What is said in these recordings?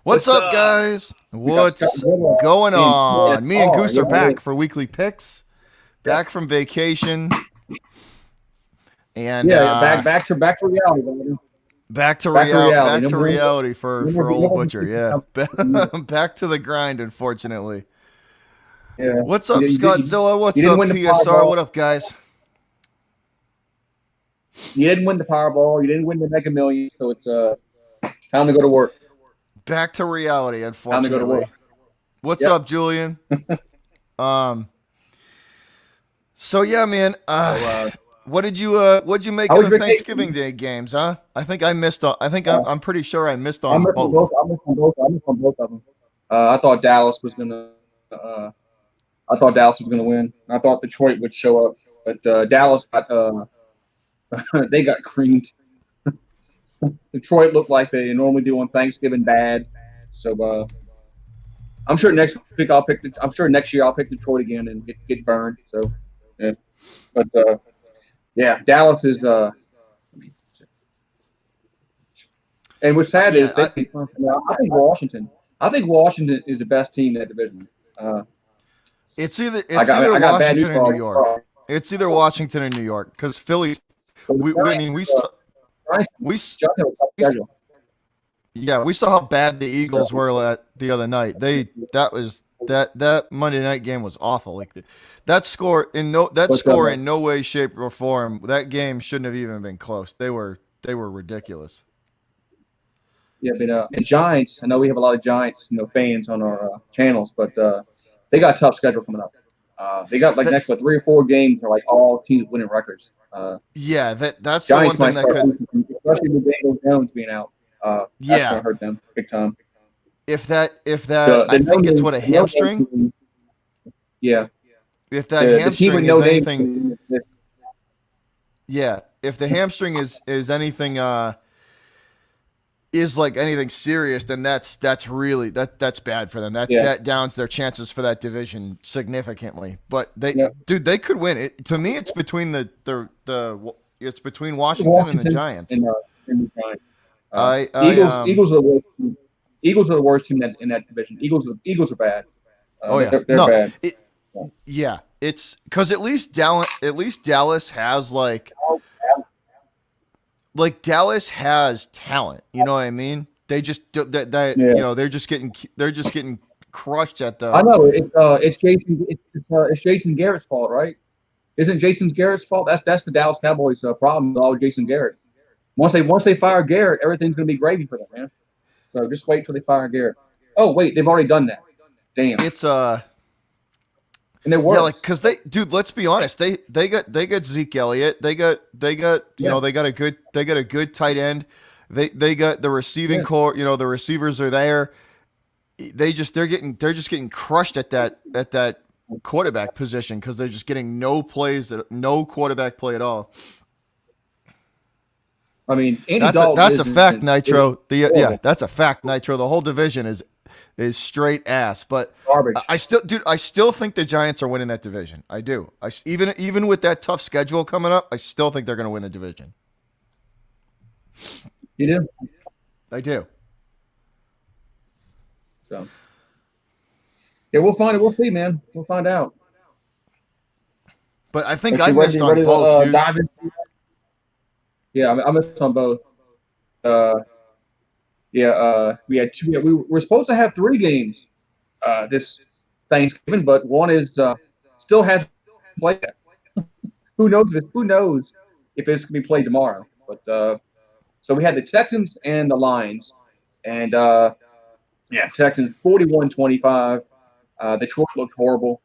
What's up, guys? We got Scott What's Goodall going and on? Me and TSR. Goose are Yeah, back for weekly picks. Back from vacation and yeah. Back to reality, baby. Back to reality. back to reality for No old more Butcher. vacation Yeah, time. back to the grind. Unfortunately. Yeah, What's you, up, you, did- Scottzilla? you What's didn't up, win the TSR? Powerball. What up, guys? You didn't win the Powerball. You didn't win the Mega Millions. So it's time to go to work. Back to reality. Time to go to work. Unfortunately. What's Yep. up, Julian? Um. So yeah, man. So What'd you make how of was the your Thanksgiving vacation? Day games, huh? I think I missed on. I think Uh, I'm pretty sure I missed I on missed on both. both. I missed on both. I missed on both of them. I thought Dallas was gonna. Uh, I thought Dallas was gonna win. I thought Detroit would show up, but Dallas got. They got creamed. Detroit looked like they normally do on Thanksgiving bad. So I'm sure next week I'll pick. I'm sure next year I'll pick Detroit again and get burned. So, yeah. But yeah, Dallas is. And what's sad Yeah, is they. I think Washington. I think Washington is the best team in that division. Uh, it's either I got bad news Washington or for New all. York. It's either Washington or New York because Philly. The I Giants, mean, Giants, we Giants have a tough we schedule. yeah, we saw how bad the So Eagles were the other night. That Monday night game was awful. Like that but score in no way, shape, or form. That game shouldn't have even been close. They were ridiculous. yeah, but the Giants. I know we have a lot of Giants, fans on our channels, but they got a tough schedule coming up. They got like next That's what 3 or 4 games are like all teams winning records. yeah. That's the one Giants might thing that start could. losing, especially with Daniel Jones being out. That's Yeah, going to hurt them big time. if that The I no think it's name, what a the no name hamstring. team, yeah, If that the team with hamstring no is name, anything, yeah. If the hamstring is anything is like anything serious, then that's really that's bad for them. That yeah, that downs their chances for that division significantly. But yeah. they could win it. To me, it's between the it's between Washington and the Washington Giants. and the Giants. I Eagles, Eagles are the worst team. Eagles are the worst team in that division. Eagles are bad. Oh yeah, They're no, bad. it yeah, it's because at least Dallas has like Dallas has talent. You know what I mean? They just that Yeah, they're just getting crushed at I the. know. It's Jason Garrett's fault, right? Isn't Jason Garrett's fault? That's the Dallas Cowboys' problem with all Jason Garrett. Once they fire Garrett, everything's going to be gravy for them, man. So just wait till they fire Garrett. Oh wait, they've already done that. Damn, It's and they're yeah, like worse. because dude, let's be honest, they got Zeke Elliott, they got Yeah, they got a good tight end, they got the receiving yeah. core, the receivers are there. They're just getting crushed at that quarterback position because they're just getting no quarterback play at all. I mean, Andy That's a Dalton that's a fact, is Nitro. Yeah, horrible, that's a fact, Nitro. The whole division is straight ass. But garbage. I still think the Giants are winning that division. I do. Even with that tough schedule coming up, I still think they're going to win the division. You do. I do. So yeah, we'll find it. We'll see, man. We'll find out. But I think But I you missed on ready to both, dude. dive in? Yeah, I missed on both. Uh, yeah, we had two. Yeah, we were supposed to have 3 games this Thanksgiving, but one is still hasn't played yet. Who knows? Who knows if it's gonna be played tomorrow? But so we had the Texans and the Lions, and yeah, Texans 41-25. Detroit looked horrible.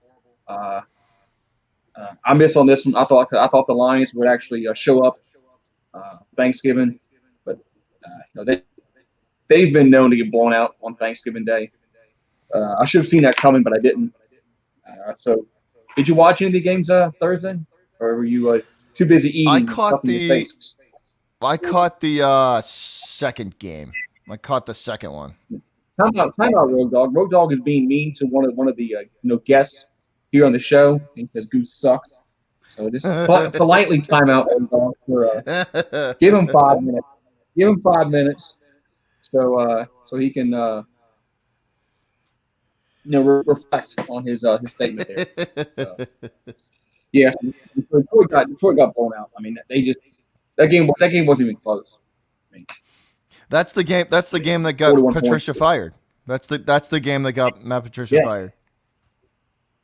Uh, I missed on this one. I thought the Lions would actually show up Thanksgiving, but they've been known to get blown out on Thanksgiving Day. I should have seen that coming, but I didn't. So, did you watch any of the games Thursday, or were you too busy I eating and caught stuffing your the face? I caught the second game. I caught the second one. Time out, Road Dog. Road Dog is being mean to one of the guests here on the show because Goose sucks. So just politely time out Road Dog for give him 5 minutes. Give him 5 minutes so he can reflect on his statement there. Uh, yeah, Detroit got blown out. I mean, they just that game wasn't even close. I mean, That's the game. That's the game that got 41 points. Patricia fired. That's the game that got Matt Patricia Yeah, fired.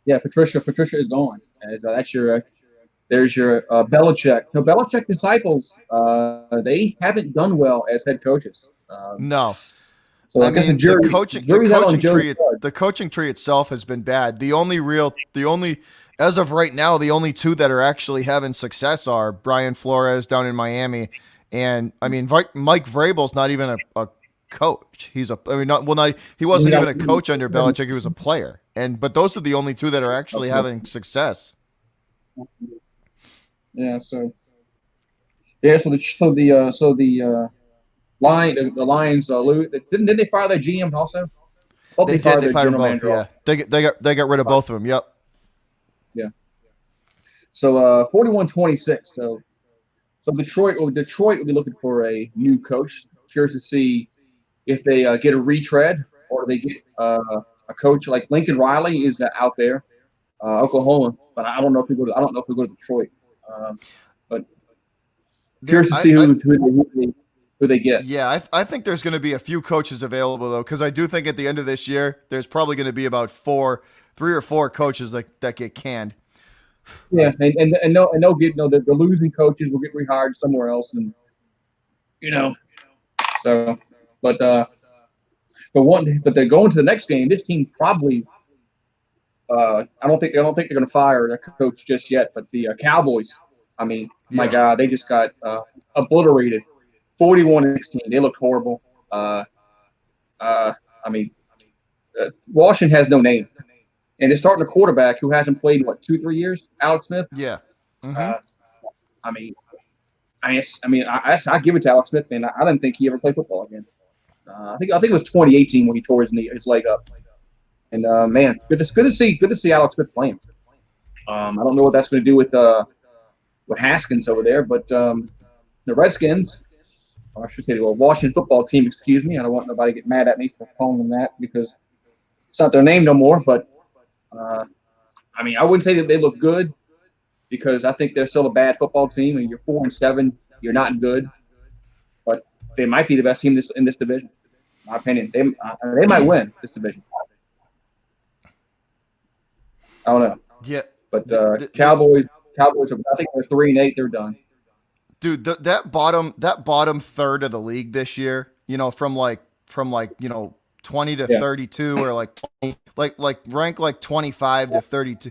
yeah. Patricia is gone. As, that's your there's your Belichick. No, Belichick disciples. They haven't done well as head coaches. No, So I I guess the mean the jury coaching the jury's out on coaching Joe tree Judge. the coaching tree itself has been bad. The only as of right now, the only two that are actually having success are Brian Flores down in Miami, and I mean Mike Vrabel's not even a coach. He's a I mean not he He's wasn't got, even a coach under Belichick. He was a player, and but those are the only two that are actually having success. yeah. So yeah. So the Lions lose. Didn't they fire their GM also? I thought They they did. fired They their fired them general both. manager Yeah, also. they got rid of both of them. Yep. Yeah. So 41-26. So Detroit will be looking for a new coach. Curious to see if they get a retread or they get a coach like Lincoln Riley is out there, Oklahoma. But I don't know if we go to Detroit. But There, curious to see who they get. yeah, I think there's going to be a few coaches available though, because I do think at the end of this year, there's probably going to be about 3 or 4 coaches that get canned. Yeah, and they'll get the losing coaches will get rehired somewhere else, and you know. So, but they're going to the next game. This team probably. I don't think they're going to fire the coach just yet. But the Cowboys, I mean, my Yeah, God, they just got obliterated, 41-16. They looked horrible. I mean, Washington has no name, and they're starting a quarterback who hasn't played in 2-3 years. Alex Smith. yeah. Mm-hmm. Uh, I mean, I give it to Alex Smith, and I didn't think he ever played football again. I think it was 2018 when he tore his leg up. And man, good to see Alex Smith playing. I don't know what that's going to do with Haskins over there, but the Redskins, or I should say, the Washington football team. Excuse me, I don't want nobody to get mad at me for calling them that because it's not their name no more. But I mean, I wouldn't say that they look good because I think they're still a bad football team, and you're 4-7, you're not good. But they might be the best team in this division. In my opinion, they might win this division. I don't know, Yeah, but the, Cowboys. I think they're 3-8. They're done. dude, that bottom third of the league this year, from 20 to Yeah, 32, or like rank like 25 to 32.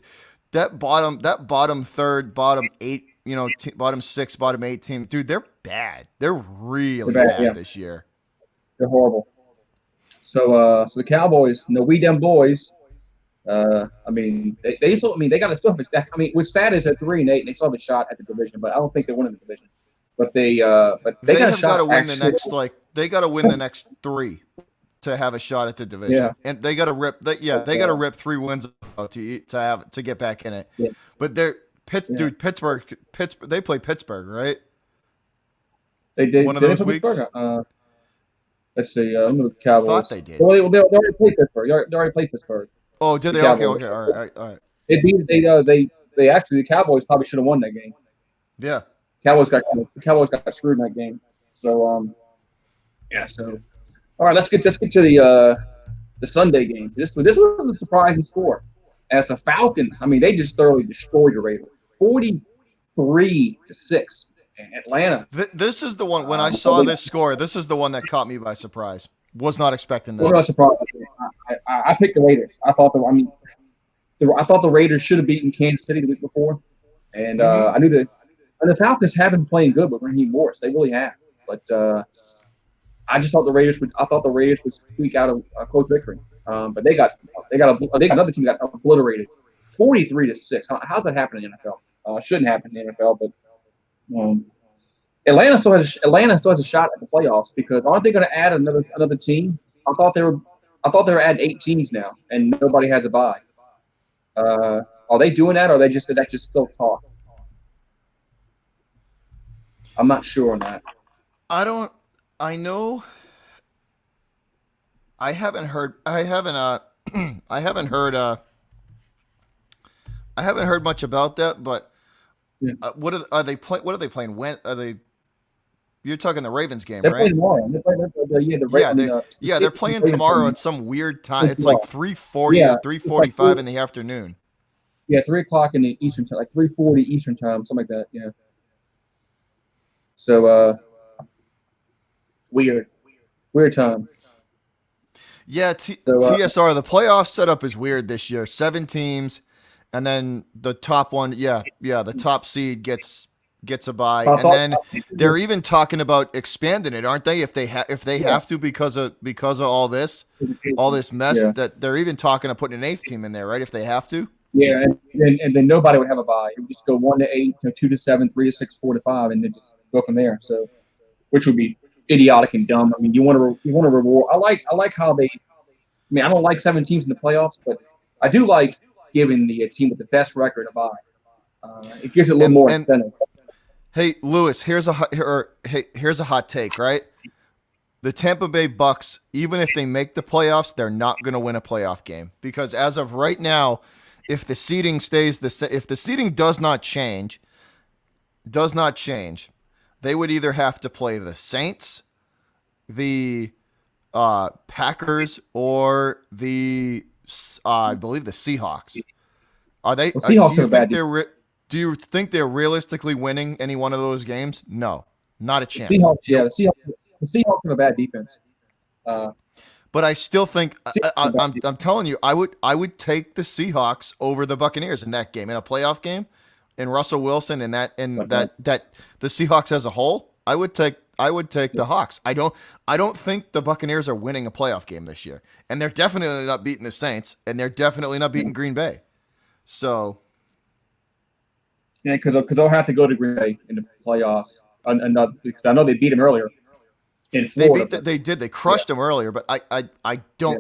That bottom third, bottom 8, bottom 6, bottom 8 team, dude, they're bad. They're they're really bad. bad Yeah, this year. they're horrible. So the Cowboys, we them boys. I mean, they still. I mean, they got to still have. I mean, what's sad is at 3-8, and they still have a shot at the division, but I don't think they win in the division. But they They got a have got shot to win the actually. next they got to win the next 3 to have a shot at the division. Yeah, And they got to rip but, they got to rip 3 wins to get back in it. yeah, But yeah. Pittsburgh, they play Pittsburgh, right? They did. One of Did they those play weeks. Pittsburgh? Let's see. Let me look at the I thought Cowboys. they did. Well, they already played Pittsburgh. They already played Pittsburgh. Oh, did The they? Okay, Cowboys. okay. All right, all right. They beat. They actually the Cowboys probably should have won that game. Yeah. Cowboys got screwed in that game. So yeah. So all right, let's get to the Sunday game. This was a surprising score. As the Falcons, I mean, they just thoroughly destroyed the Raiders, 43-6. Atlanta. This is the one when I saw this score. This is the one that caught me by surprise. Was not expecting Well, that. not surprised. I picked the Raiders. I thought the Raiders should have beaten Kansas City the week before, and Mm-hmm. I knew that. And the Falcons have been playing good with Raheem Morris. They really have. But I just thought the Raiders would. I thought the Raiders would squeak out a close victory. But they got another team got obliterated, 43-6. How's that happening in the NFL? Shouldn't happen in the NFL, but Atlanta still has a shot at the playoffs because aren't they going to add another team? I thought they were adding 8 teams now, and nobody has a bye. Are they doing that, or is that just still talk? I'm not sure on that. I know. I haven't heard. I haven't. I haven't heard. I haven't heard much about that. But Yeah. what are they play? What are they playing? When are they? You're talking the Ravens game, They're playing right? tomorrow. They're playing Yeah, the they're Steelers and playing Ravens tomorrow game at some weird time. playing It's like tomorrow. 3:40 Yeah, or three it's like forty-five in the afternoon. 3 o'clock in the Eastern time, like 3:40 Eastern time, something like that. Yeah. So weird, weird time. Yeah, So TSR. The playoff setup is weird this year. 7 teams, and then the top one. Yeah, the top seed gets a bye, I and thought then they're even talking about expanding it, aren't they? If they yeah, have to because of all this mess, yeah, that they're even talking of putting an eighth team in there, right? If they have to. yeah, and then nobody would have a bye. It would just go 1 to 8, 2 to 7, 3 to 6, 4 to 5, and then just go from there. So which would be idiotic and dumb. I mean, you want to reward. I like how they. I mean, I don't like 7 teams in the playoffs, but I do like giving the team with the best record a bye. It gives it a little And more and incentive. hey, Lewis, here's a hot take, right? The Tampa Bay Bucks, even if they make the playoffs, they're not going to win a playoff game because as of right now, if the seeding if the seeding does not change, they would either have to play the Saints, the Packers, or I believe the Seahawks. Are they? Well, Seahawks Do have you a bad think defense. do you think they're realistically winning any one of those games? No, not a The chance. Seahawks, yeah, the Seahawks have a bad defense. Uh, But I still think Seahawks have a bad defense. I'm telling you, I would take the Seahawks over the Buccaneers in that game, in a playoff game, and Russell Wilson and Uh-huh. that the Seahawks as a whole. I would take the Hawks. I don't think the Buccaneers are winning a playoff game this year, and they're definitely not beating the Saints, and they're definitely not beating Green Bay. So Yeah, because they'll have to go to Green Bay in the playoffs. Because I know they beat them earlier in Florida, but they yeah, crushed them earlier, but I yeah,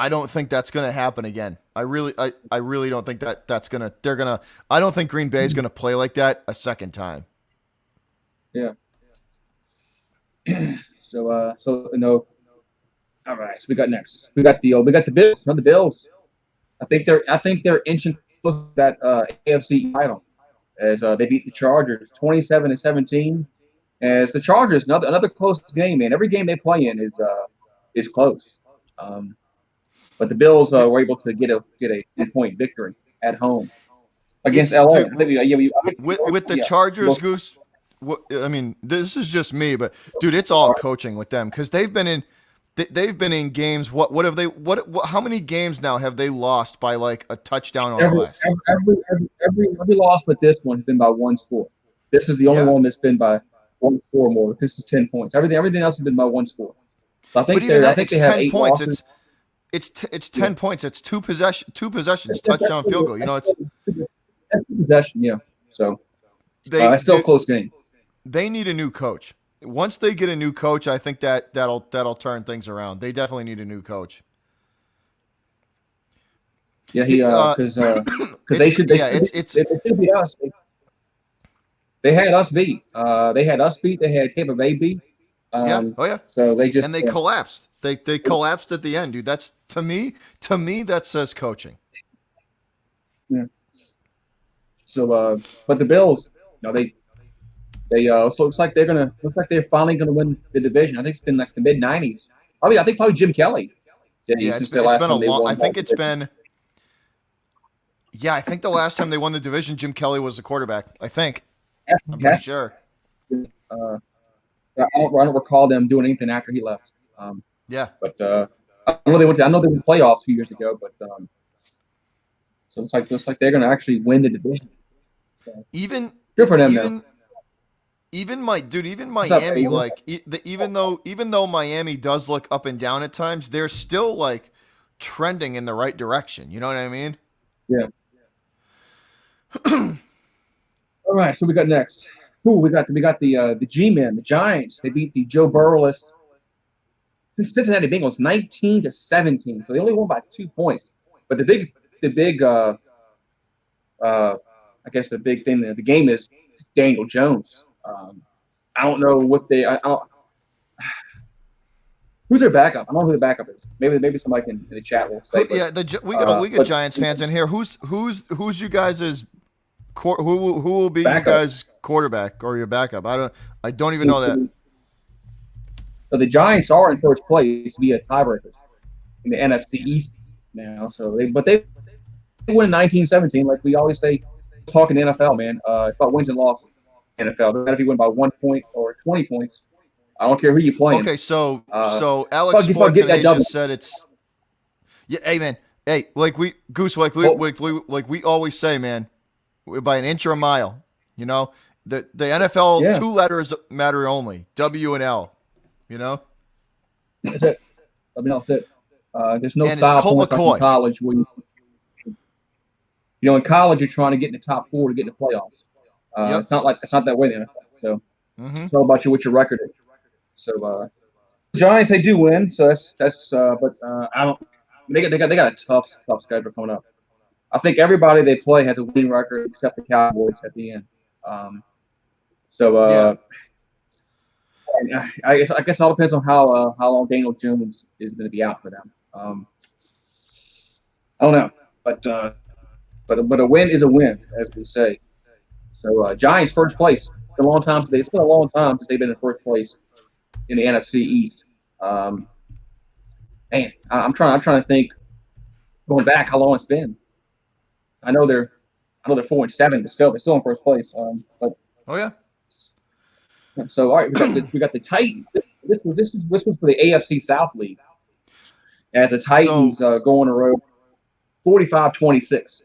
don't think that's going to happen again. I really don't think that's going to they're going to I don't think Green Bay is going to play like that a second time. yeah. So no. All right. So we got next. We got the Bills. No, the Bills. I think they're inching close to that AFC title as they beat the Chargers 27-17. As the Chargers, another close game, man. Every game they play in is close. Um, but the Bills Dude, were able to get a 10-point victory at home against it's LA. dude with the Yeah, Chargers, Goose. I mean, this is just me, but dude, it's all coaching with them because they've been in games. What have they? What? How many games now have they lost by like a touchdown or every less? every loss but this one has been by one score. This is the only Yeah, one that's been by one score or more. This is 10 points. Everything else has been by one score. So I but think even they're I that, think it's they have 10 eight points. losses. It's Yeah, 10 points. It's two possessions, that's touchdown, field goal. that's possession. Yeah. So They it's still a do. close game. They need a new coach. Once they get a new coach, I think that'll turn things around. They definitely need a new coach. Yeah, he He, because it's they yeah, should it's they should beat us. They had us beat. They had us beat. They had Tampa Bay beat. yeah, Um, oh yeah, so they just and they collapsed. They collapsed at the end, dude. That's to me that says coaching. yeah. So but the Bills, so it looks like they're finally gonna win the division. I think it's been like the mid '90s. I think probably Jim Kelly Yeah, since the it's last been a time they long. I won think that it's division. been. Yeah, I think the last time they won the division, Jim Kelly was the quarterback. I think. I'm pretty Has sure. uh, I don't recall them doing anything after he left. Yeah. But I know they went playoffs a few years ago, but so it's like they're gonna actually win the division. So Even good for them now. even even What's up, Miami, Eddie? like even though Miami does look up and down at times, they're still like trending in the right direction. You know what I mean? Yeah. All right. So we got next. Who we got the G-men, the Giants. They beat the Joe Burrowless Cincinnati Bengals 19-17. So they only won by 2 points. But the big I guess the big thing of the game is Daniel Jones. I don't know what they. I don't, Who's their backup? I don't know who the backup is. Maybe somebody in the chat will say. Yeah, we got Giants fans in here. Who's you guys' who will be you backup. guys' quarterback or your backup? I don't even know that. So the Giants are in first place via tiebreakers in the NFC East now. So they win 19-17, like we always say. Talking NFL, man. It's about wins and losses. NFL. Doesn't matter if you win by 1 point or 20 points. I don't care who you're playing. Okay, so it's Alex about Sports getting in that Asia double. said it's yeah. Hey man, hey like we Goose like we always say, man, by an inch or a mile. You know the NFL Yeah, 2 letters matter only, W and L. You know, that's it. I mean, that's it. There's no and it's style Colt points like in McCoy. college where in college you're trying to get in the top 4 to get in the playoffs. Yep. It's not that way in the NFL. So Mm-hmm. it's all about what your record is. So Giants they do win. So but I don't. They got a tough schedule coming up. I think everybody they play has a winning record except the Cowboys at the end. So Yeah. I guess it all depends on how long Daniel Jones is going to be out for them. I don't know, but a win is a win, as we say. So Giants first place. It's been a long time today. It's been a long time since they've been in first place in the NFC East. Man, I'm trying to think going back how long it's been. I know they're 4-7, but they're still in first place. But Oh yeah. so all right, we got the Titans. This was for the AFC South League. As the Titans go on the road, 45-26.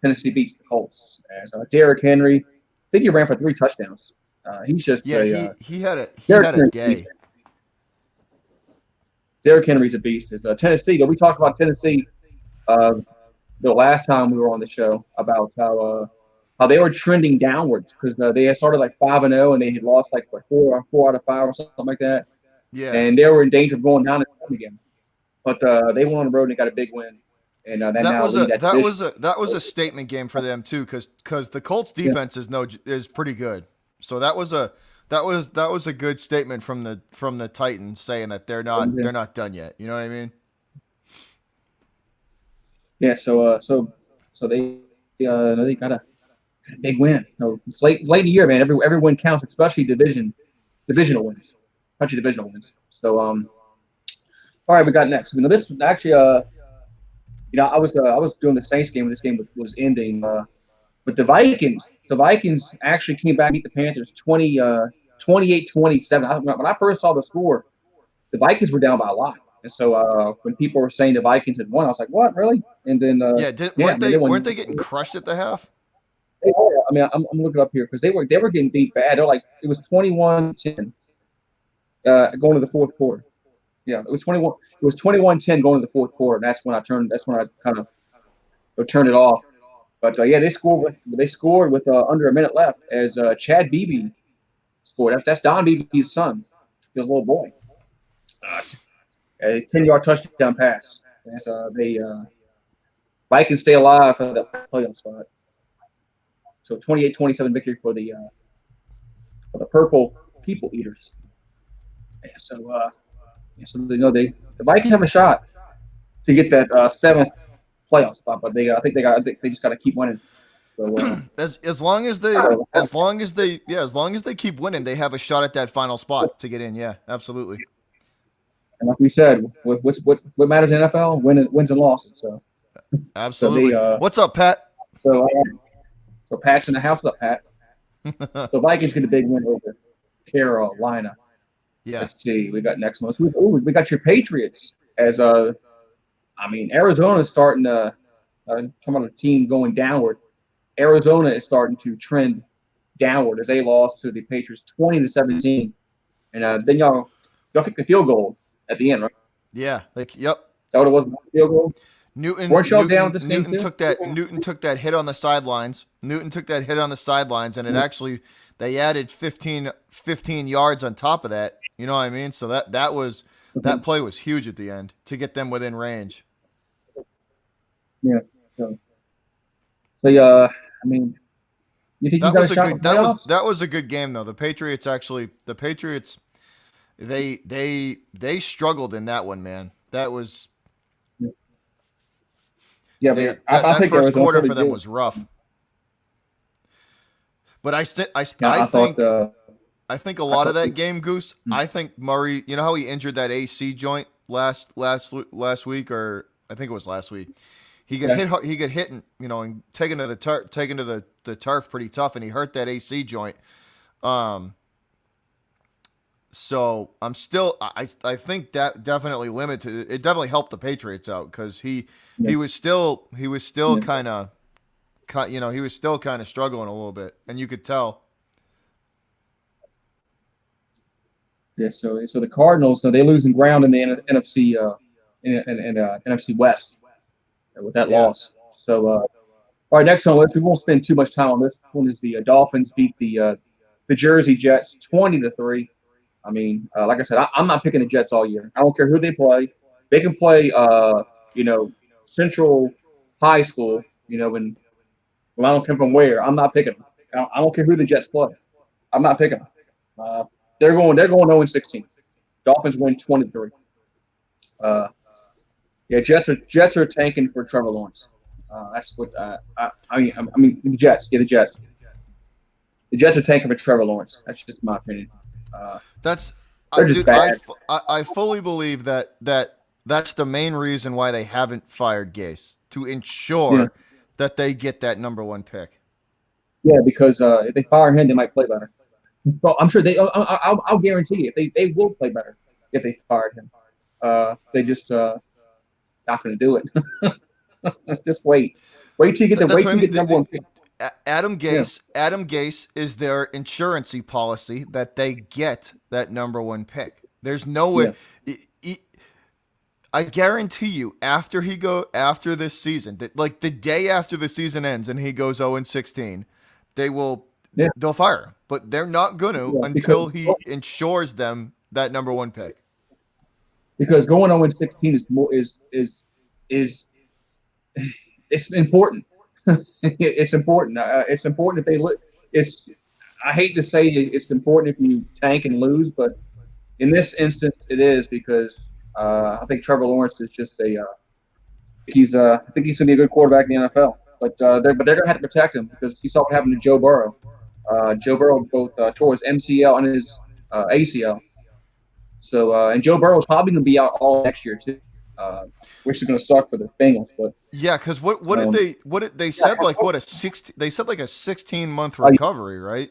Tennessee beats the Colts. As Derrick Henry, I think he ran for 3 touchdowns. He's just he had a day. Derrick Henry's a beast. Is Tennessee? We talked about Tennessee the last time we were on the show about how they were trending downwards because they had started like 5-0 and they had lost like 4 out of 5 or something like that. Yeah. And they were in danger of going down again. But they went on the road and they got a big win. And that was a statement game for them too, because the Colts defense is pretty good. So that was a good statement from the Titans saying that they're not done yet. You know what I mean? Yeah. So they got a big win. It's late in the year, man. Every win counts, especially divisional wins, country divisional wins. So all right, we got next. This actually I was doing the Saints game when this game was ending. But the Vikings actually came back and beat the Panthers 28-27. When I first saw the score, the Vikings were down by a lot. And so when people were saying the Vikings had won, I was like, "What, really?" And then weren't they getting crushed at the half? I mean, I'm looking up here because they were getting beat bad. They're like it was 21-10 going to the fourth quarter. Yeah, it was 21. It was 21-10 going to the fourth quarter. And that's when I kind of turned it off. But they scored with under a minute left as Chad Beebe scored. That's Don Beebe's son, his little boy. A 10-yard touchdown pass. As they Vikings stay alive for that playoff spot. So 28-27 victory for the Purple People Eaters. And so the Vikings have a shot to get that 7th playoff spot, but I think they just got to keep winning. So, as long as they keep winning, they have a shot at that final spot to get in. Yeah, absolutely. And like we said, what matters in NFL? Wins and losses. So absolutely. What's up, Pat? So Pat's in the house. What's up, Pat? So Vikings get a big win over Carolina. Yeah. Let's see. We got next one. We got your Patriots as Arizona is starting to talking about a team going downward. Arizona is starting to trend downward as they lost to the Patriots 20-17, and then y'all kicked the field goal at the end, right? Yeah. Yep. Is that what it was? Field goal. Weren't y'all down with this game too? Newton took that hit on the sidelines. And it actually they added 15 yards on top of that. You know what I mean? So that play was huge at the end to get them within range. Yeah. So you think that you got a shot? That was a good game though. The Patriots They struggled in that one, man. That was Yeah, they but that I that think first Arizona quarter pretty for them good. was rough. But Yeah, I thought. I think a I lot of thought. that game, Goose. I think Murray. You know how he injured that AC joint last week, or I think it was last week. He got Yeah. hit. He got hit, and and taken to the turf pretty tough, and he hurt that AC joint. Um, so I'm still. I think that definitely limited. It definitely helped the Patriots out because Yeah. he was still Yeah. kind of he was still kind of struggling a little bit, and you could tell. Yeah, so the Cardinals, so they're losing ground in the NFC NFC West with that Yeah. loss. So all right, next one. We won't spend too much time on this. One is the Dolphins beat the Jersey Jets 20-3. I mean, like I said, I'm not picking the Jets all year. I don't care who they play. They can play, you know, Central High School. Well, I don't care from where. I'm not picking them. I don't care who the Jets play. I'm not picking them. Uh, they're going 0-16. Dolphins win 23. Uh, yeah, Jets are tanking for Trevor Lawrence. That's what I mean the Jets. Yeah, the Jets. The Jets are tanking for Trevor Lawrence. That's just my opinion. Uh, That's, they're just dude. bad. I fully believe that's the main reason why they haven't fired Gase to Yeah, ensure that they get that number one pick. yeah, because if they fire him, they might play better. Well, I'm sure they. I'll guarantee you, they will play better if they fired him. They just not going to do it. Just wait till you get That's what I the mean. number one pick. Yeah, Adam Gase is their insurancy policy that they get that number one pick. There's no way. yeah, I guarantee you, after this season, that like the day after the season ends and he goes 0-16, they will yeah, they'll fire him. But they're not gonna yeah. until he ensures them that number one pick. Because going 0-16 is more is it's important. It's important. It's important if they look. It's I hate to say it's important if you tank and lose, but in this instance, it is because I think Trevor Lawrence is just a. I think he's going to be a good quarterback in the NFL. But they're going to have to protect him because he saw what happened to Joe Burrow. Joe Burrow both tore his MCL and his ACL. So and Joe Burrow is probably going to be out all next year too, which is going to suck for the Bengals. But Yeah, because um, what did they said like what a 16 they said like a 16-month uh, recovery, right?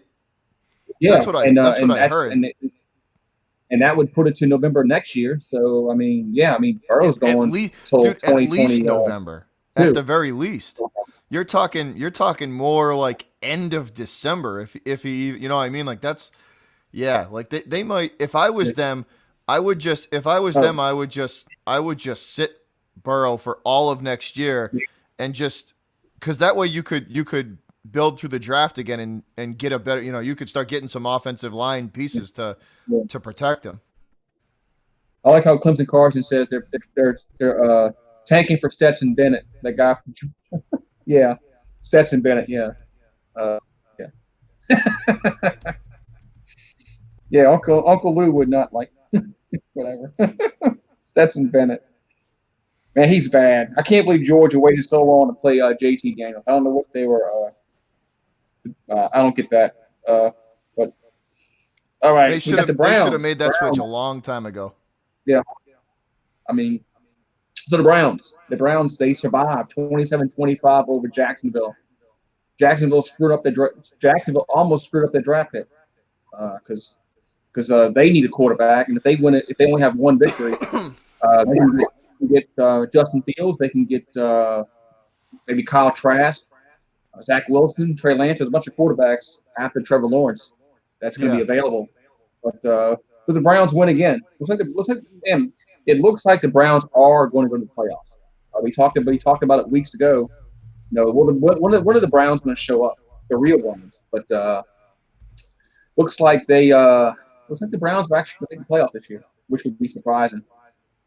yeah, That's what and I heard. and that would put it to November next year. So I mean, yeah, I mean Burrow's At going least, till dude, at least 2022. November, at the very least. You're talking more like end of December if he, what I mean, like that's, yeah, like they might, if I was them, I would just if I was them, Oh, I would just sit Burrow for all of next year and just because that way you could build through the draft again and get a better, you could start getting some offensive line pieces yeah. to protect him. I like how Clemson Carson says they're tanking for Stetson Bennett, that guy from yeah, Stetson Bennett, yeah, uh, yeah, yeah. Uncle Lou would not like whatever. Stetson Bennett, man, he's bad. I can't believe Georgia waited so long to play JT Daniels. I don't know what they were. I don't get that. But all right, so we got the They should have Browns. made that switch a long time ago. Yeah, I mean, so the Browns, they survived 27-25 over Jacksonville. Jacksonville almost screwed up their draft pick because they need a quarterback, and if they only have one victory, they can get Justin Fields, they can get maybe Kyle Trask, Zach Wilson, Trey Lance. There's a bunch of quarterbacks after Trevor Lawrence that's going to be Yeah. available. But the Browns win again. Man, it looks like the Browns are going to go to the playoffs. We talked about it weeks ago. When are the Browns going to show up? The real ones. But looks like the Browns are actually going to make the playoff this year, which would be surprising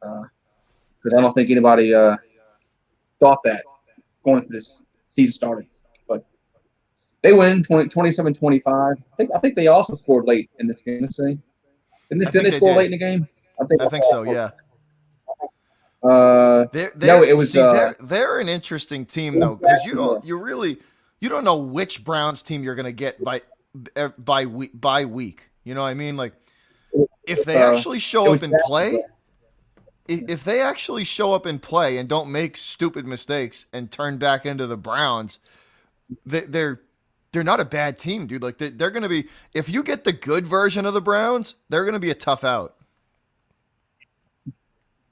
because I don't think anybody thought that going into this season started. But they win 27-25. I think they also scored late in this game. Let's see. I Didn't think they they score late did. in the game? I think. I think so. Yeah. No, it was. They're an interesting team It was though, because Jacksonville. you don't know which Browns team you're gonna get by week. You know what I mean? Like if they actually It show was up and Jacksonville. play, if they actually show up and play and don't make stupid mistakes and turn back into the Browns, they're they're not a bad team, dude. Like they're gonna be, if you get the good version of the Browns, they're gonna be a tough out.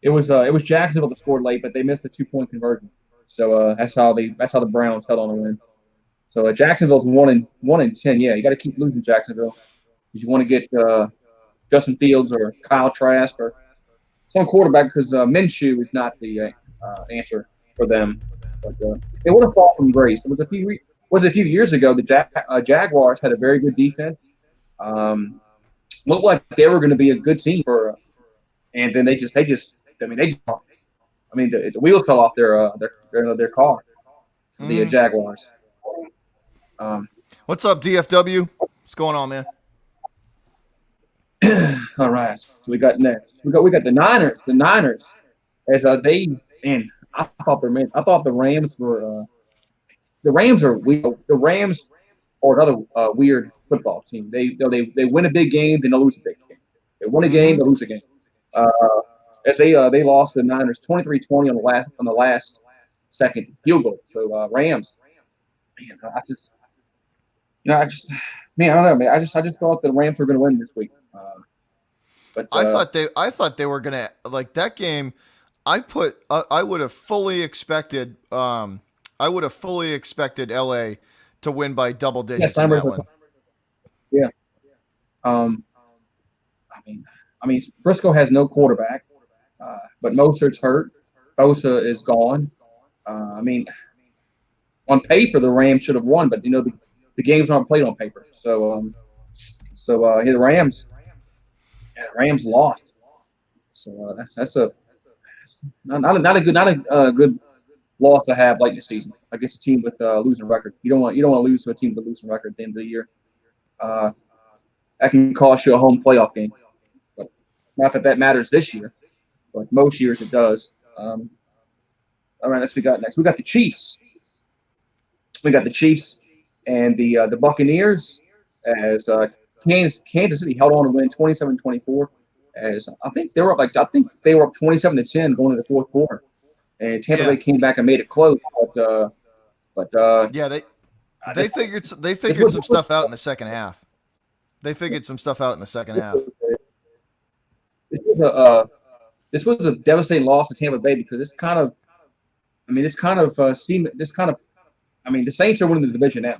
It was Jacksonville that scored late, but they missed a 2 point conversion. So that's how the Browns held on to win. So Jacksonville's 1-10. Yeah, you got to keep losing Jacksonville if you want to get Justin Fields or Kyle Trask or some quarterback because Minshew is not the answer for them. But they would have fallen from grace. It was a few years ago. The Jaguars had a very good defense. Um, Looked like they were going to be a good team and then the wheels fell off their car for the Mm. Jaguars. Um, What's up, DFW? What's going on, man? all right, so we got next. We got the Niners. The Niners, as they man, I thought the Rams are weird. The Rams are another weird football team. They win a big game, then they lose a big game. They win a game, Mm-hmm. they lose a game. Uh, as they lost to the Niners 23-20 on the last second field goal. So Rams, man, I just man, I don't know, man. I just thought the Rams were going to win this week. But I thought they were gonna like that game. I would have fully expected I would have fully expected LA to win by double yes, digits in I'm that one. yeah. Um, I mean, Frisco has no quarterback, but Mostert's hurt. Bosa is gone. I mean, on paper the Rams should have won, but the games aren't played on paper. The Rams lost. So that's a not a good loss to have late in the season against a team with a losing record. You don't want to lose to a team with a losing record at the end of the year. Uh, that can cost you a home playoff game. But not that that matters this year, but most years it does. All right, we got next. We got the Chiefs. We got the Chiefs and the Buccaneers as Kansas City held on to win 27-24. As I think they were up 27-10 going to the fourth quarter, and Tampa Yeah, Bay came back and made it close. But yeah. this They this figured was some stuff out in the second half. They figured some stuff out in the second half. this was a uh, this was a devastating loss to Tampa Bay because the Saints are winning the division now.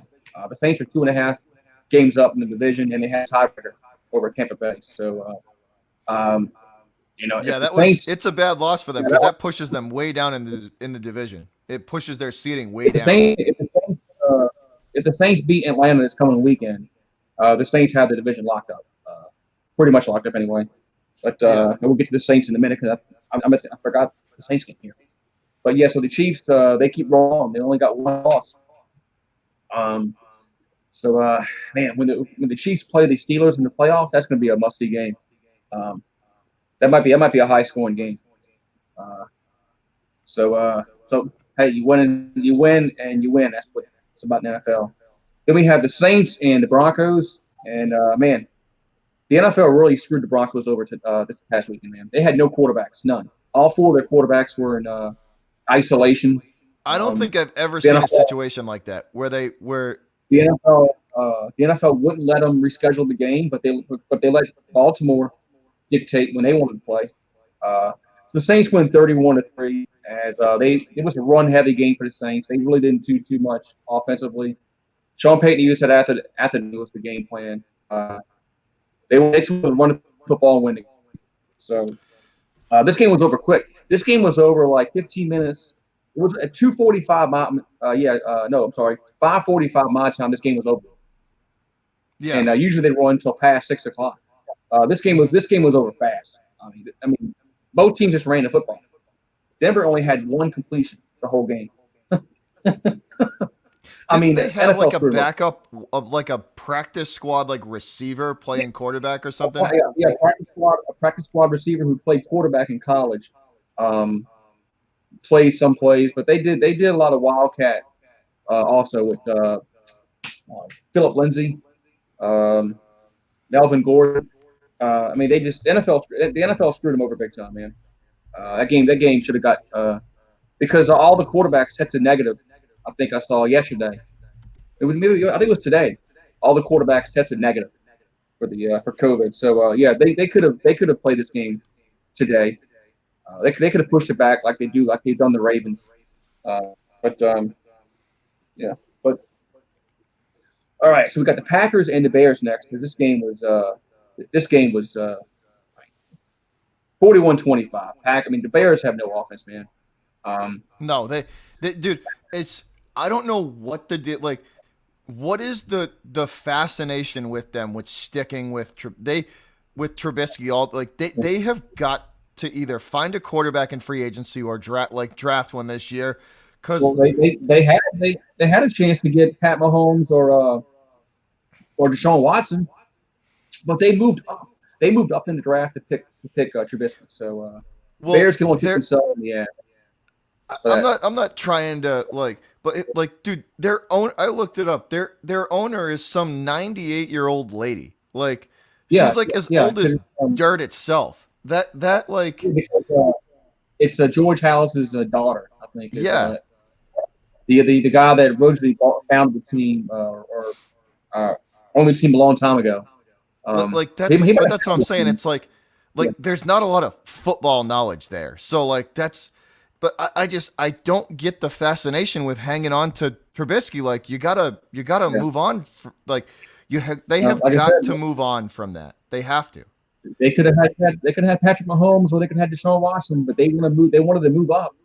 The Saints are 2.5 games up in the division, and they have a tiebreaker over Tampa Bay. So, if Yeah, the Saints, it's a bad loss for them yeah, because that pushes them way down in the division. It pushes their seating way down. If the Saints beat Atlanta this coming weekend, the Saints have the division locked up, pretty much locked up anyway. But Yeah. and we'll get to the Saints in a minute because I forgot the Saints game here. But yeah, so the Chiefs they keep rolling. They only got one loss. Um, man, when the Chiefs play the Steelers in the playoffs, that's going to be a must see game. Um, that might be a high scoring game. Uh, so hey, you win and you win. That's what it's about in the NFL. Then we have the Saints and the Broncos, and man, the NFL really screwed the Broncos over to this past weekend. Man, they had no quarterbacks, none. All four of their quarterbacks were in isolation. I don't Um, think I've ever the seen a NFL, situation like that where the NFL wouldn't let them reschedule the game, but they let Baltimore dictate when they wanted to play. The Saints win 31-3, as it was a run heavy game for the Saints. They really didn't do too much offensively. Sean Payton even said after it was the game plan. They just wanted to run the football and win it. So this game was over quick. This game was over like 15 minutes. It was at 2:45 no, I'm sorry, 5:45 my time. This game was over, yeah. and usually they run until past 6 o'clock. This game was over fast. Both teams just ran the football. Denver only had one completion the whole game. I Didn't mean, they have NFL like a screwed them over. backup, like a practice squad, like receiver playing quarterback or something? Yeah, a practice squad receiver who played quarterback in college, um, played some plays, but they did a lot of wildcat also with Philip Lindsay, um, Melvin Gordon. I mean, they just the NFL screwed them over big time, man. That game should have got because all the quarterbacks tested negative. I think I saw yesterday. I think it was today. All the quarterbacks tested negative for COVID. So yeah, they could have played this game today. They could have pushed it back like they've done the Ravens. Uh, but yeah, but all right. So we got the Packers and the Bears next because this game was 41-25. I mean, the Bears have no offense, man. Um, No, dude, it's I don't know what the like. What is the fascination with them with sticking with with Trubisky? All like they have got to either find a quarterback in free agency or draft one this year, well, because they had a chance to get Pat Mahomes or Deshaun Watson, but they moved up. They moved up in the draft to pick Trubisky. So well Bears can only kick they're themselves in the ass for I'm that. not trying to but dude, their own I looked it up. Their owner is some 98-year-old lady. Like Yeah, she's like as yeah. old as 'Cause, dirt itself. That like because, it's George Halas's daughter, I think, is yeah. the guy that originally founded the team or uh, owned the team a long time ago. He might But have that's what I'm founded the saying. team. It's like Yeah, there's not a lot of football knowledge there. So like that's but I don't get the fascination with hanging on to Trubisky. Like you gotta yeah. move on. They have Like I got said, to move on from that. They have to. they could have had Patrick Mahomes or they could have had Deshaun Watson, but they want to move. They wanted to move up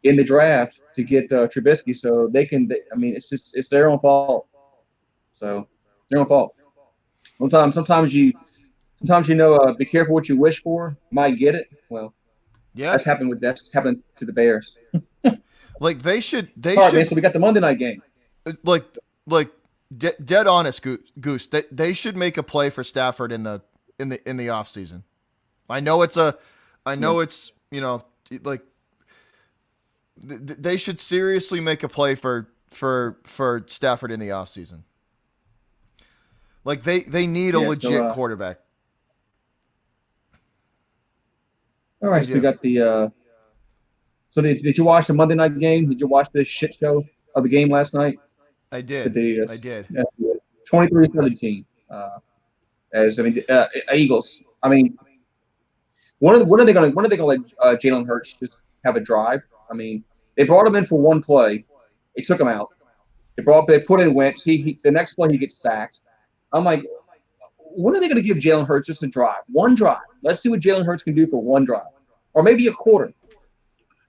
in the draft to get Trubisky, so they can. I mean, it's their own fault. So their own fault. Sometimes be careful what you wish for. You might get it. Well, Yeah. that's happened to the Bears. Like they All right, man. should So we got the Monday night game. like like dead honest Goose. They should make a play for Stafford in the off season. I know it's a I Yeah, know it's like they should seriously make a play for Stafford in the offseason. Like they need a yeah. legit quarterback. All right. They So we do. got the. So did you watch the Monday night game? Did you watch the shit show of the game last night? I With did. the I did. 23-17. As I mean, Eagles. I mean, when are they going to let Jalen Hurts just have a drive? I mean, they brought him in for one play. They took him out. They put in Wentz. The next play he gets sacked. I'm like, when are they going to give Jalen Hurts just a drive? One drive. Let's see what Jalen Hurts can do for one drive, or maybe a quarter,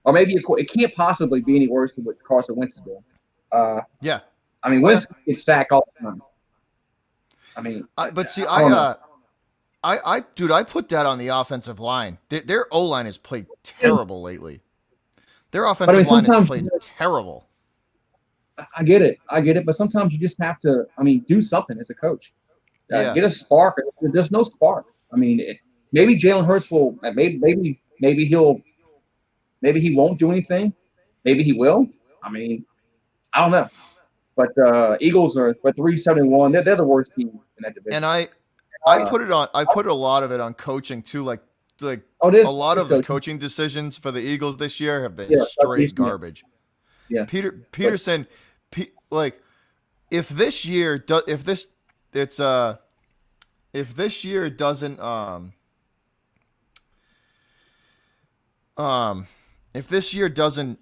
or maybe a quarter. It can't possibly be any worse than what Carson Wentz is doing. Uh, Yeah. I mean, Oh yeah. Wentz gets sacked all the time. I mean, But see, I don't know. dude, I put that on the offensive line. Their O line has played Yeah. terrible lately. Their But I mean, offensive line has sometimes played terrible. I get it, but sometimes you just have to. I mean, do something as a coach. Yeah. Get a spark. There's no spark. I mean, maybe Jalen Hurts will. Maybe he won't do anything. Maybe he will. I mean, I don't know. But Eagles are 3-7-1. They're the worst team in that And division. Uh, I put a lot of it on coaching too. Like oh, a this lot this of the coach. coaching decisions for the Eagles this year have been Yeah, straight yeah, garbage. yeah. But Peterson, like if this year do, if this it's if this year doesn't um if this year doesn't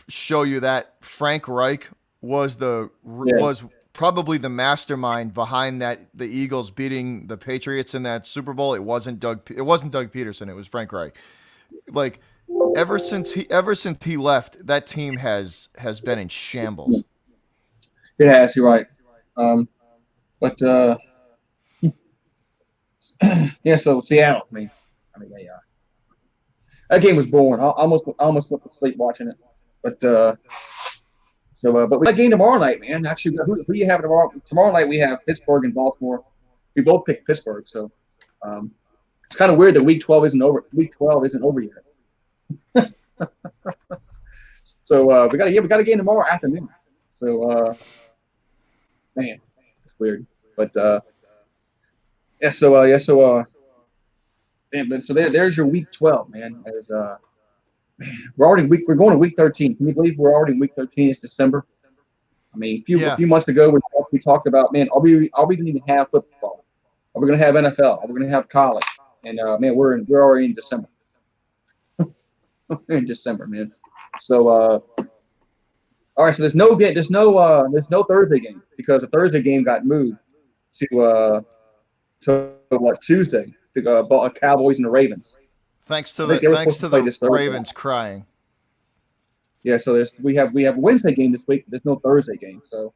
show you that Frank Reich yeah, was probably the mastermind behind the Eagles beating the Patriots in that Super Bowl. It wasn't Doug Peterson. It was Frank Reich. Like ever since he left, that team has been in shambles. it has. You're right. Um, but yeah. So Seattle. I mean, yeah. That game was boring. I almost went to sleep watching it. But So, but we got a game tomorrow night, man. Actually, who you have tomorrow? Tomorrow night we have Pittsburgh and Baltimore. We both picked Pittsburgh, so um, it's kind of weird that Week 12 isn't over. Week 12 isn't over yet. So we got a game tomorrow afternoon. So man, it's weird, but man, but so there's your Week 12, man. As we're going to Week 13. Can you believe we're already in Week 13? It's December. I mean, a few months ago we talked about, man, are we going to even have football? Are we going to have NFL? Are we going to have college? And man, we're already in December. In December, man. So all right, so there's no Thursday game because the Thursday game got moved to what, Tuesday, to Cowboys and the Ravens. Thanks to I think they were supposed to play the this Thursday. Ravens crying. Yeah, so we have a Wednesday game this week. There's no Thursday game, so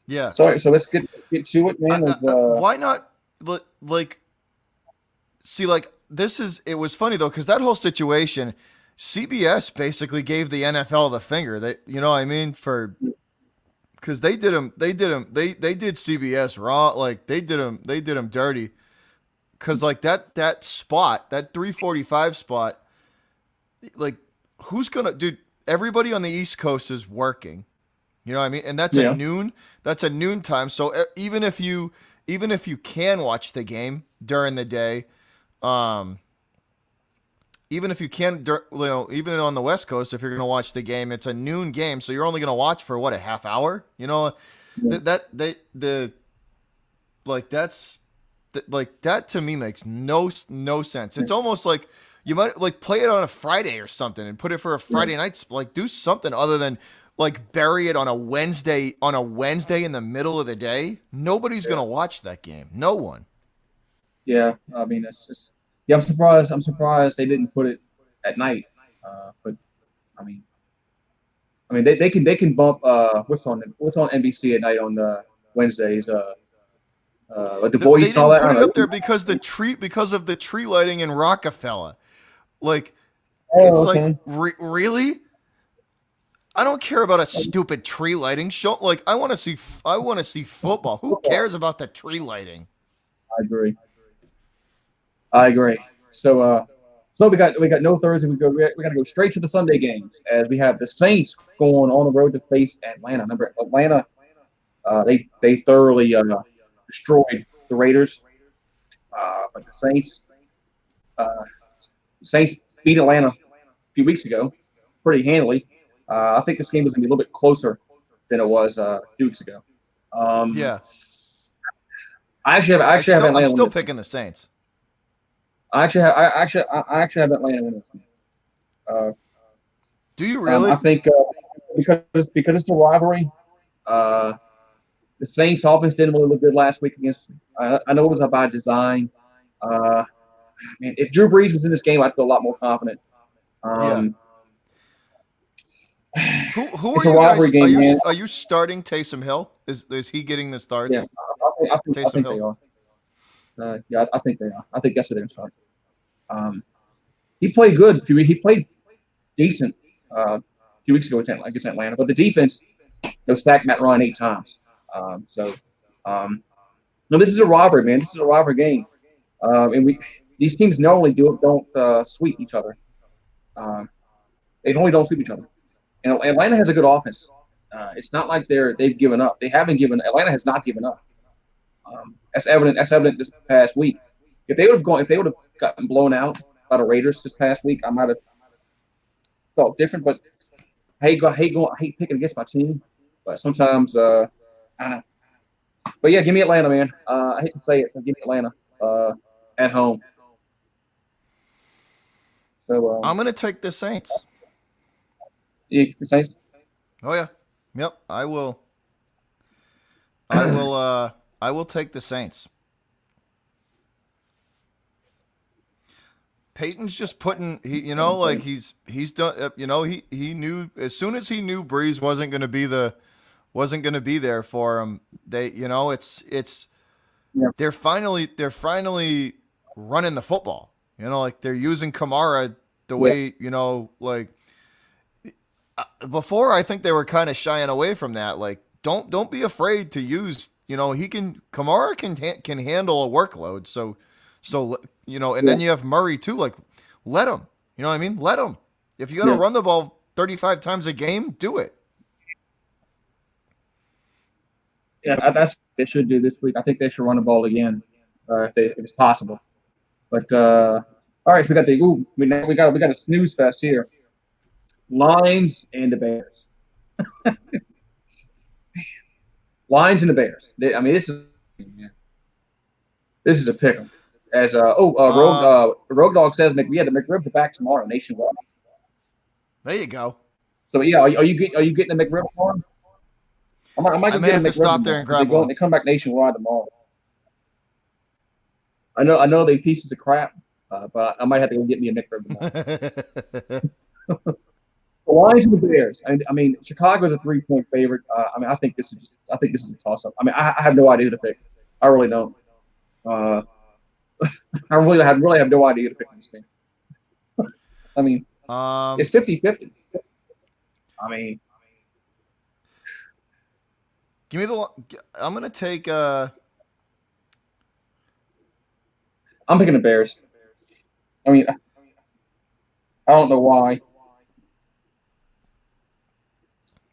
Yeah. so let's get to it, man. Why not? Like, see, like it was funny though because that whole situation, CBS basically gave the NFL the finger. They, you know what I mean, because they did CBS wrong. Like they did them dirty. Because like that spot, that 3:45 spot, like who's gonna, dude? Everybody on the East Coast is working. You know what I mean? And that's Yeah. at noon. That's a noon time. So even if you can watch the game during the day, even if you can, even on the West Coast, if you're gonna watch the game, it's a noon game. So you're only gonna watch for what, a half hour? You know, that to me makes no sense. It's almost like you might like play it on a Friday or something and put it for a Friday night. Like do something other than like bury it on a Wednesday in the middle of the day. Nobody's gonna watch that game. No one. Yeah, I mean it's just I'm surprised they didn't put it at night. But I mean they can bump what's on NBC at night on Wednesdays. Like the boys saw that. Put it up there because of the tree lighting in Rockefeller. Like, it's okay. like really. I don't care about a stupid tree lighting show. Like, I want to see football. Who cares about the tree lighting? I agree. So we got no Thursday. We got to go straight to the Sunday games as we have the Saints going on the road to face Atlanta. Remember, Atlanta, they thoroughly destroyed the Raiders, but the Saints beat Atlanta a few weeks ago pretty handily. I think this game is going to be a little bit closer than it was a few weeks ago. Yeah. I actually have Atlanta. I'm still picking the Saints. I actually have Atlanta winning this game. Do you really? I think because it's the rivalry. The Saints offense didn't really look good last week against. I know it was by design. Man, if Drew Brees was in this game, I'd feel a lot more confident. Who it's are a you rivalry guys? game, Are you starting Taysom Hill? Is he getting the starts? Yeah, I think they are. Yeah, I think they are. I think that's what they're starting. He played good. He played decent a few weeks ago against Atlanta, but the defense stacked Matt Ryan 8 times. No, this is a rivalry, man. This is a rivalry game, and these teams normally don't sweep each other. They normally don't sweep each other. And Atlanta has a good offense. It's not like they've given up. They haven't given. Atlanta has not given up. That's evident. That's evident this past week. If they would have gotten blown out by the Raiders this past week, I might have thought different. But I hate picking against my team. But sometimes, I don't know. But yeah, give me Atlanta, man. I hate to say it, but give me Atlanta at home. So I'm gonna take the Saints. Yeah, the Saints. Oh yeah, yep. I will. I will take the Saints. Peyton's just putting he's done. He knew as soon as he knew Breeze wasn't going to be there for him. They're finally running the football. Like they're using Kamara the way before I think they were kind of shying away from that. Like, don't be afraid to use. Kamara can handle a workload. And Yeah, then you have Murray too. Like, let him. You know what I mean? Let him. If you got to yeah, run the ball 35 times a game, do it. yeah. That's what they should do this week. I think they should run the ball again, if it's possible. But all right, so we got the we got a snooze fest here. Lions and the Bears. Lions and the Bears. I mean, this is a pick 'em. As Um, Road Dog says, we had the McRibs are back tomorrow nationwide. there you go. So yeah, are you getting the McRib tomorrow? I might I go may get a have to McRib stop there tomorrow and because grab one. they come back nationwide tomorrow. I know they pieces of crap, but I might have to go get me a McRib tomorrow. The Lions and the Bears. I mean, Chicago's a 3-point favorite. I think this is a toss up. I mean, I have no idea who to pick. I really don't. Uh, I really have no idea who to pick in this game. I mean, it's um, 50-50. I mean, give me the. I'm gonna take. I'm picking the Bears. I mean, I don't know why.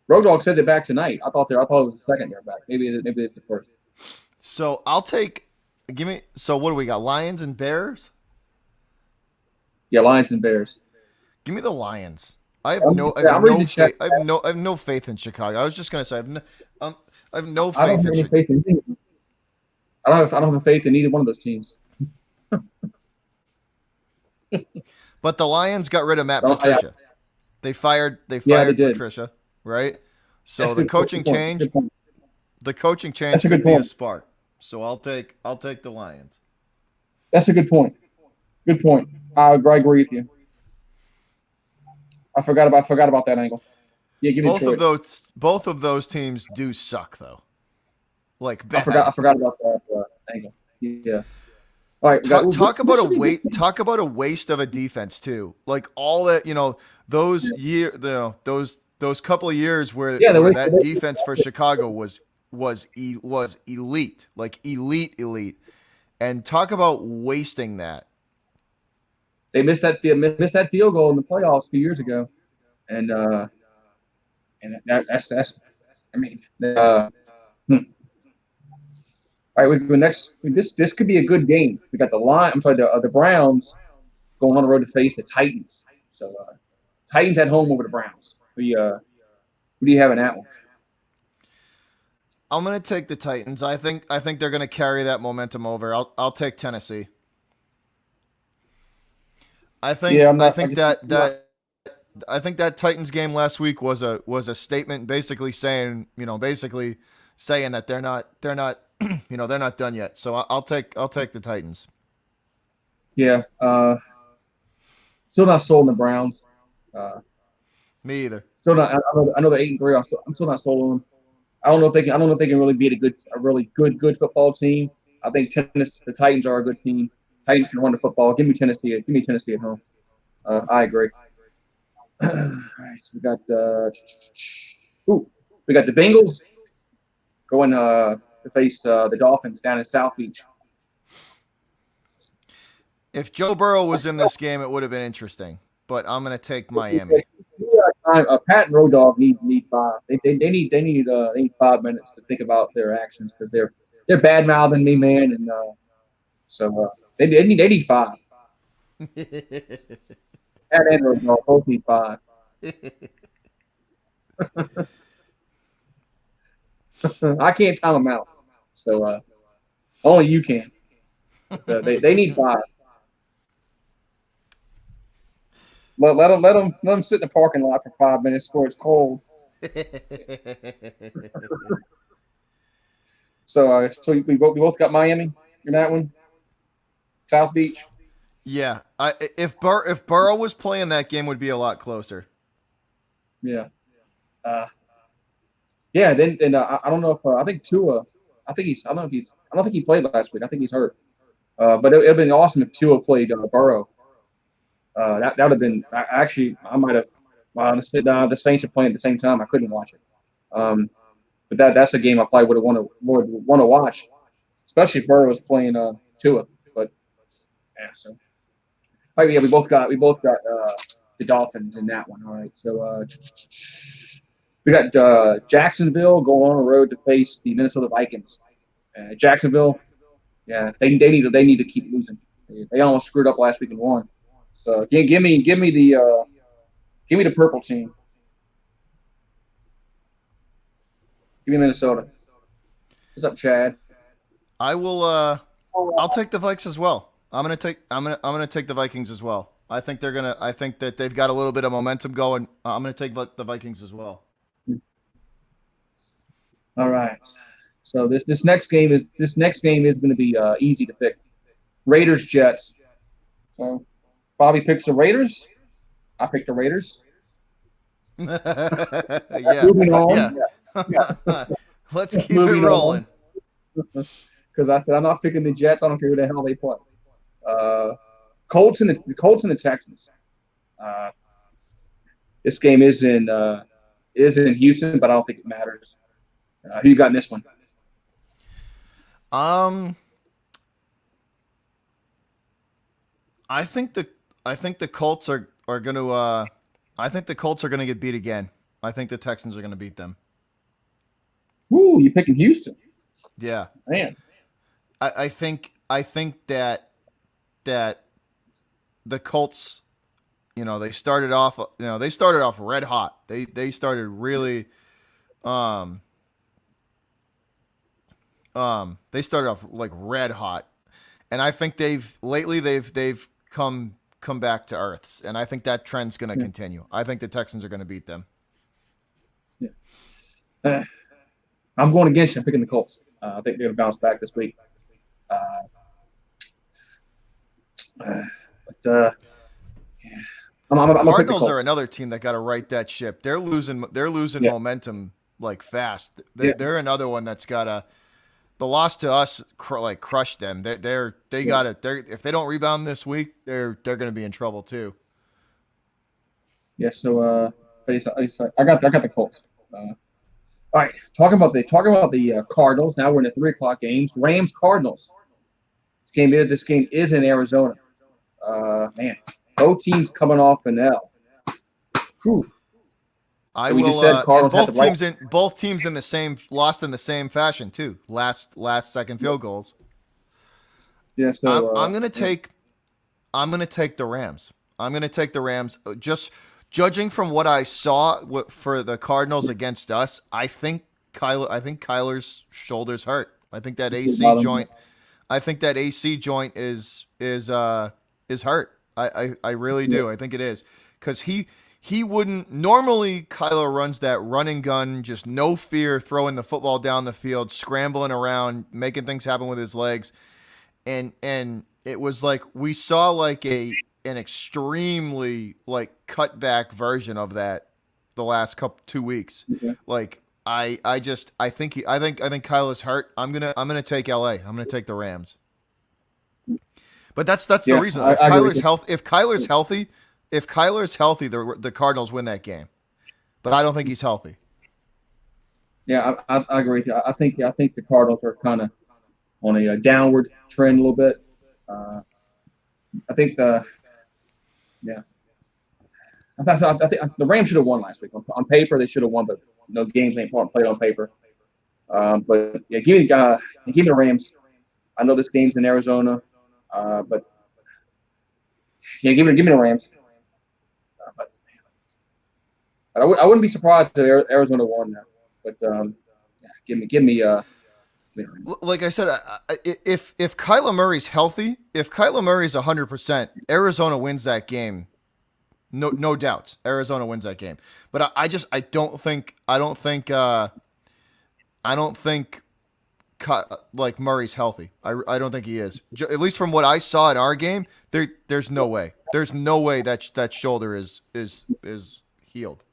Road Dog said they're back tonight. I thought it was the second they're back. Maybe it's the first. So I'll take. Give me. So what do we got? Lions and Bears. Yeah, Lions and Bears. Give me the Lions. I have I'm reading no the chat. faith. I have no faith in Chicago. I was just gonna say I have no I don't faith have in any Chicago. faith in either. I don't have faith in either one of those teams. But the Lions got rid of Matt I, Patricia. They yeah, they fired did. Patricia, right? That's So a good point. That's a good point. the coaching change That's a good could be a point. spark. So I'll take the Lions. That's a good point. Good point. I agree with you. I forgot about that angle. Yeah, give me Detroit. Both of those teams do suck though. Like bad. I forgot about that angle. Yeah. All right. We got, Talk should be this week. talk about a waste of a defense too. Like all that, those Yeah. those couple of years Yeah. where that defense for Chicago was elite, like elite. And talk about wasting that. They missed that field goal in the playoffs a few years ago, and that's. I mean, all right. We go next. This could be a good game. We got the line. I'm sorry, the Browns going on the road to face the Titans. So Titans at home over the Browns. Who do you have in that one? I'm gonna take the Titans. I think they're gonna carry that momentum over. I'll take Tennessee. Yeah, I'm I not. I think guess, I think that Titans game last week was a statement, basically saying that they're not they're not done yet. So I'll take the Titans. yeah. Still not sold on the Browns. Uh, Me either. Still not. I know they're 8-3. I'm still not sold on them. I don't know if they can really beat a really good football team. I think the Titans are a good team. Titans can run the football. Give me Tennessee. Give me Tennessee at home. I agree. All right, so we got the Bengals going to face the Dolphins down in South Beach. If Joe Burrow was in this game, it would have been interesting. But I'm gonna take Miami. Pat and Road Dog need five. They need 5 minutes to think about their actions because they're bad mouthing me, man, and so they need five. Pat and Road Dog both need five. I can't time them out, so only you can. They need five. Let them sit in the parking lot for 5 minutes before it's cold. So we both got Miami in that one. South Beach. Yeah, if Burrow was playing, that game would be a lot closer. Yeah. Yeah. Then I don't know if I think Tua. I don't think he played last week. I think he's hurt. But it would have been awesome if Tua played Burrow. That would have been actually. I might have. The Saints are playing at the same time. I couldn't watch it. But that's a game I probably would want to watch, especially if Burrow was playing Tua. But yeah, so oh yeah, we both got the Dolphins in that one. All right, so we got Jacksonville going on the road to face the Minnesota Vikings. Jacksonville, yeah, they need to keep losing. They almost screwed up last week and won. So give me the purple team. Give me Minnesota. What's up, Chad? I will. I'll take the Vikes as well. I'm gonna take the Vikings as well. I think they're gonna. I think that they've got a little bit of momentum going. I'm gonna take the Vikings as well. All right. So this next game is going to be easy to pick. Raiders Jets. So Bobby picks the Raiders. I pick the Raiders. Yeah, Moving yeah. on. Yeah. Let's keep it Moving on. rolling. Because I said I'm not picking the Jets. I don't care who the hell they play. Colts and the Texans. Uh, this game is in Houston, but I don't think it matters. Who you got in this one? Um, I think the Colts are going to. I think the Colts are going to get beat again. I think the Texans are going to beat them. Woo, you picking Houston? Yeah, Man. I think that the Colts, they started off red hot. They started really they started off like red hot. And I think they've come back to earth. And I think that trend's going to continue. I think the Texans are going to beat them. Yeah. I'm going against you. I'm picking the Colts. I think they're going to bounce back this week. But yeah. I'm gonna pick the Cardinals are Colts. another team that got to right that ship. They're losing Yeah. momentum like fast. Yeah. They're another one that's got to. The loss to us crushed them. They got it. If they don't rebound this week, they're going to be in trouble too. Yeah. So I got the Colts. All right. Talking about the Cardinals. Now we're in the 3 o'clock games. Rams Cardinals. This game is in Arizona. Man, both teams coming off an L. Whew. I We will. just said And Cardinals had both teams in the same lost in the same fashion too. Last second field goals. Yeah. So I'm gonna take the Rams. I'm gonna take the Rams. Just judging from what I saw for the Cardinals against us, I think Kyler's shoulder's hurt. I think that AC joint. I think that AC joint is hurt. I really do. I think it is because he wouldn't normally. Kyler runs that run and gun, just no fear, throwing the football down the field, scrambling around, making things happen with his legs, and it was like we saw like an extremely like cut back version of that the last 2 weeks. Okay. Like I think Kyler's hurt. I'm gonna take LA. I'm gonna take the Rams. But that's the reason. If I agree. If Kyler's healthy, the Cardinals win that game. But I don't think he's healthy. Yeah, I agree with you. I think the Cardinals are kind of on a downward trend a little bit. I think I think the Rams should have won last week. On paper, they should have won, but no games ain't played on paper. But yeah, give me the Rams. I know this game's in Arizona, but yeah, give me the Rams. But I wouldn't be surprised if Arizona won now. But yeah, give me Like I said, if Kyler Murray's healthy, if Kyler Murray's 100%, Arizona wins that game. No doubts, Arizona wins that game. But I don't think like Murray's healthy. I don't think he is. At least from what I saw in our game, there's no way. There's no way that shoulder is healed.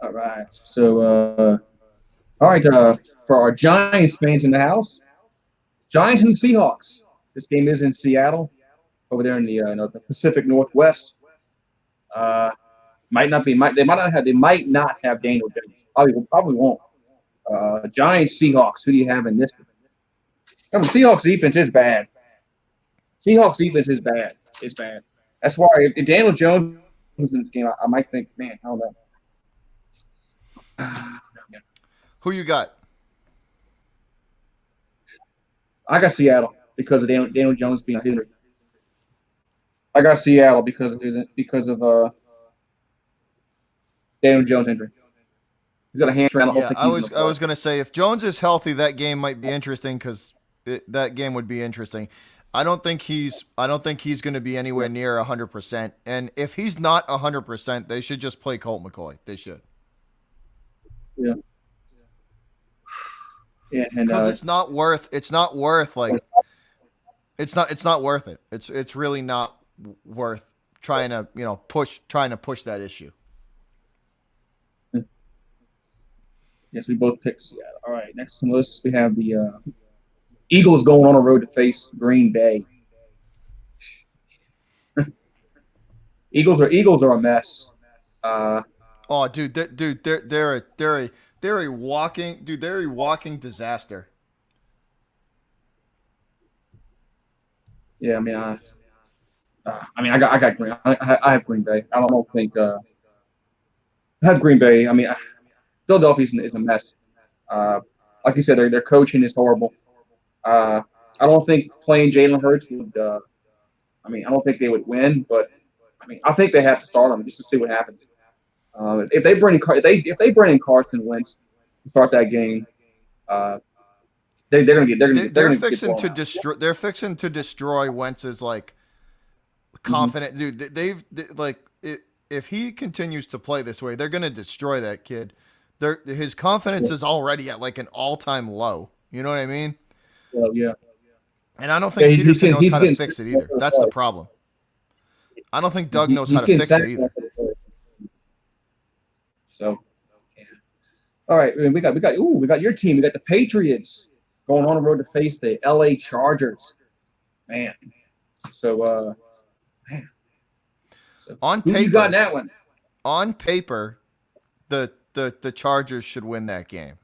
all right. So all right, for our Giants fans in the house, Giants and Seahawks. This game is in Seattle, over there in the Pacific Northwest. They might not have Daniel Jones. Probably won't. Giants, Seahawks. Who do you have in this? I mean, Seahawks defense is bad. Seahawks defense is bad. It's bad. That's why if Daniel Jones was in this game, I might think, man, I don't know. Who you got? I got Seattle because of Daniel Jones being Henry. I got Seattle because of Daniel Jones injury. He's got a hamstring. I don't Yeah, think I he's was going I to was gonna say if Jones is healthy, that game might be interesting because that game would be interesting. I don't think he's going to be anywhere near 100%. And if he's not 100%, they should just play Colt McCoy. They should. play. Yeah, and Because it's not worth like it's not worth it. It's really not worth trying to push that issue. yes, we both picked Seattle. All right, next on the list we have the Eagles going on a road to face Green Bay. Eagles are a mess. Oh, dude, they're a walking disaster. Yeah, I got Green. I have Green Bay. I don't think I have Green Bay. Philadelphia is a mess. Like you said, their coaching is horrible. I don't think playing Jalen Hurts would. I don't think they would win, but I think they have to start him just to see what happens. If they bring in Carson Wentz to start that game, they're gonna get blown out. They're fixing to destroy Wentz's like confident dude. If he continues to play this way, they're gonna destroy that kid. His confidence is already at like an all-time low. You know what I mean? Well, yeah. And I don't think Peterson knows how to getting fix it either. That's the problem. I don't think Doug knows how to getting fix it sacked. either. So, yeah. All right, we got your team. We got the Patriots going on the road to face the LA Chargers. Man. So, man. So On who paper, you got in that one? On paper, the Chargers should win that game.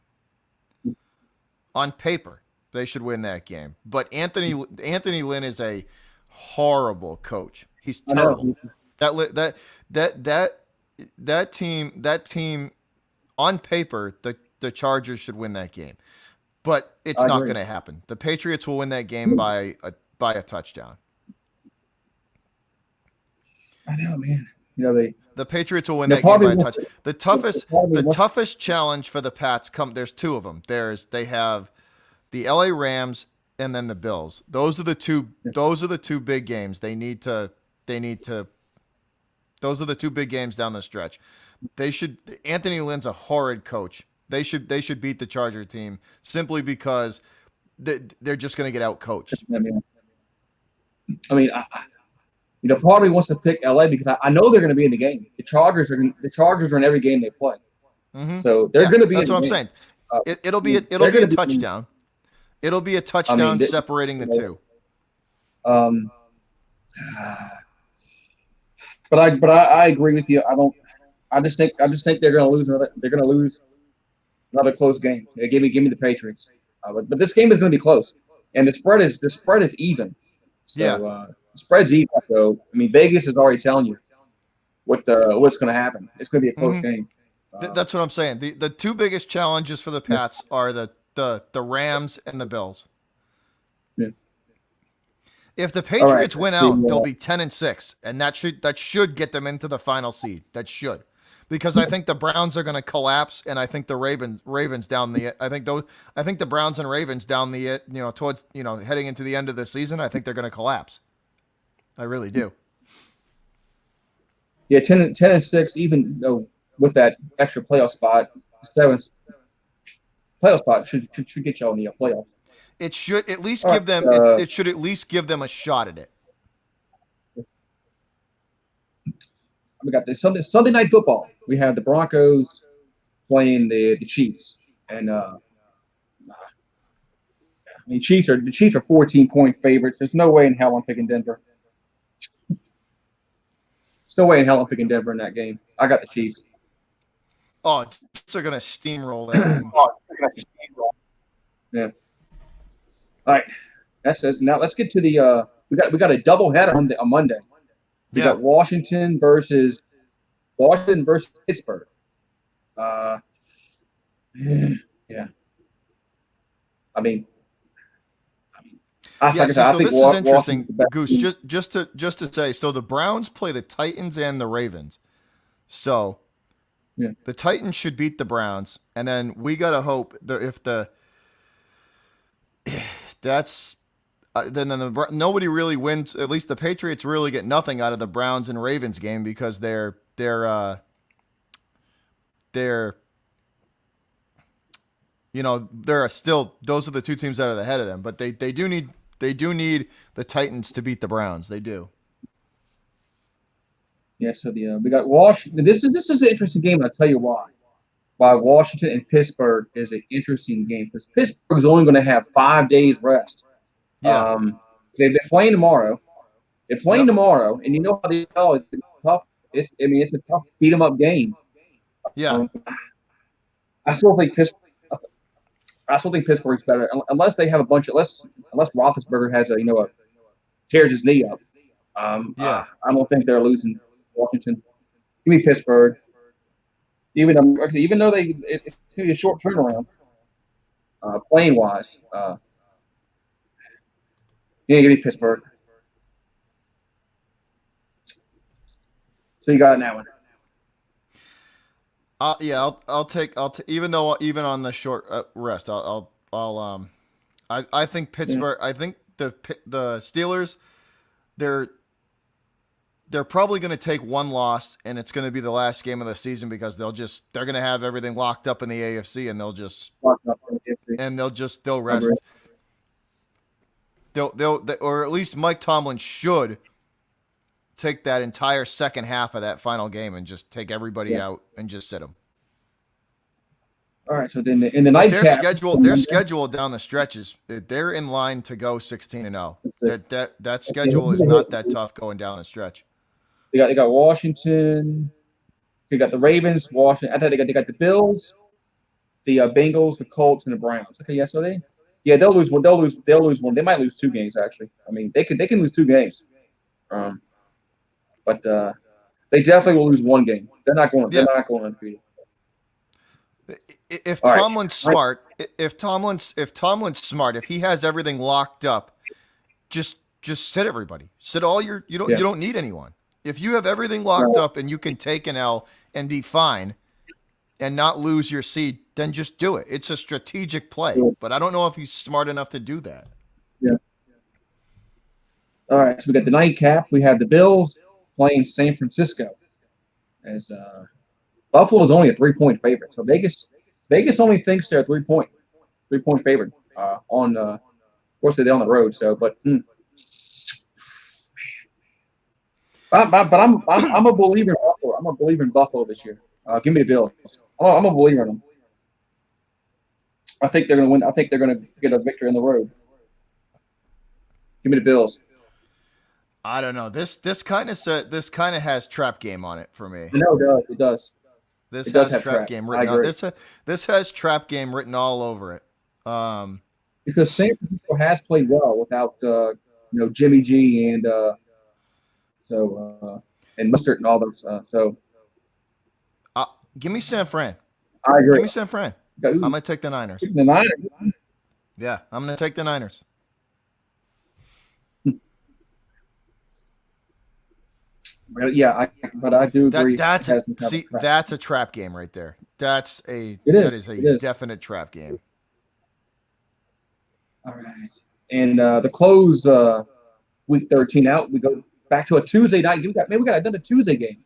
On paper, they should win that game. But Anthony Lynn is a horrible coach. He's terrible. That team on paper, the Chargers should win that game. But it's not going to happen. The Patriots will win that game by a touchdown. I know, man. The Patriots will win that game by a touchdown. The toughest challenge for the Pats there's two of them. They have the LA Rams and then the Bills. Those are the two big games. Those are the two big games down the stretch. Anthony Lynn's a horrid coach. They should beat the Charger team simply because they're just going to get out coached. Part of me wants to pick LA because I know they're going to be in the game. The Chargers are in every game they play, so they're going to be. That's what I'm saying. It'll be a touchdown. It'll be a touchdown separating the two. But I agree with you. I just think they're going to lose another close game. Give me the Patriots. But this game is going to be close, and the spread is even. So, yeah. The spread's even. So Vegas is already telling you what's going to happen. It's going to be a close game. That's what I'm saying. The two biggest challenges for the Pats are the Rams and the Bills. Yeah. If the Patriots win out, they'll be 10-6, and that should get them into the final seed. That should, because I think the Browns are going to collapse, and I think the Ravens down the. I think the Browns and Ravens down the towards heading into the end of the season. I think they're going to collapse. I really do. Yeah, 10-6, even though with that extra playoff spot, 7th playoff spot should get you in the playoffs. It should at least give them. It should at least give them a shot at it. We got this Sunday night football. We have the Broncos playing the Chiefs, and the Chiefs are 14-point favorites. There's no way in hell I'm picking Denver. Still waiting hell on picking Denver in that game. I got the Chiefs. Oh, they're gonna steamroll that game. Yeah. All right. Now let's get to the we got a double header on Monday. We Yeah. got Washington versus Pittsburgh. Uh, yeah. I mean, Yeah, like I said, see, I so think this is interesting, Washington's the best Goose. team. Just to say, so the Browns play the Titans and the Ravens. So Yeah. the Titans should beat the Browns, and then we gotta hope that if that's nobody really wins. At least the Patriots really get nothing out of the Browns and Ravens game because they're they're still those are the two teams that are ahead of them, but they do need the Titans to beat the Browns. They do. Yeah. So we got Washington. This is an interesting game, and I'll tell you why. Why Washington and Pittsburgh is an interesting game because Pittsburgh is only going to have 5 days rest. Yeah. They're playing tomorrow. They're playing Yep. tomorrow, and you know how they tell it's tough. It's a tough beat 'em up game. Yeah. I still think Pittsburgh. I still think Pittsburgh's better unless they have a bunch of unless Roethlisberger has tears his knee up. Yeah. I don't think they're losing Washington. Give me Pittsburgh. Even though it's going to be a short turnaround, playing wise. Yeah, give me Pittsburgh. So you got it now. Yeah, I'll even on the short rest, I think Pittsburgh. I think the Steelers, they're probably going to take one loss, and it's going to be the last game of the season because they're going to have everything locked up in the AFC, and they'll rest. Or at least Mike Tomlin should take that entire second half of that final game and just take everybody out and just sit them. All right, so then in the nightcap, their schedule down the stretches, they're in line to go 16-0. That schedule is not that tough going down the stretch. They got Washington, they got the Ravens, Washington. I thought they got the Bills, the Bengals, the Colts, and the Browns. Okay, yes, they'll lose one. They'll lose one. They might lose 2 games actually. I mean, they can lose 2 games. But they definitely will lose 1 game. They're not going. They're not going undefeated. If Tomlin's smart, if he has everything locked up, just sit everybody. Sit all you don't need anyone. If you have everything locked up and you can take an L and be fine and not lose your seed, then just do it. It's a strategic play, but I don't know if he's smart enough to do that. Yeah. All right, so we got the nightcap. We have the Bills playing San Francisco. As Buffalo is only a 3-point favorite, so Vegas only thinks they're a 3-point favorite on. Of course, they're on the road. So, but I'm a believer in Buffalo. I'm a believer in Buffalo this year. Give me the Bills. I'm a believer in them. I think they're going to win. I think they're going to get a victory on the road. Give me the Bills. I don't know. This kind of has trap game on it for me. I know it does. This has trap game written on this has trap game written all over it. Because San Francisco has played well without Jimmy G and and Mustard and all those. Give me San Fran. I agree. Give me San Fran. I'm gonna take the Niners. The Niners. Yeah, I'm gonna take the Niners. Yeah, but I do agree. That's a trap game right there. That is a definite trap game. All right, and the close week 13 out. We go back to a Tuesday night. We got another Tuesday game.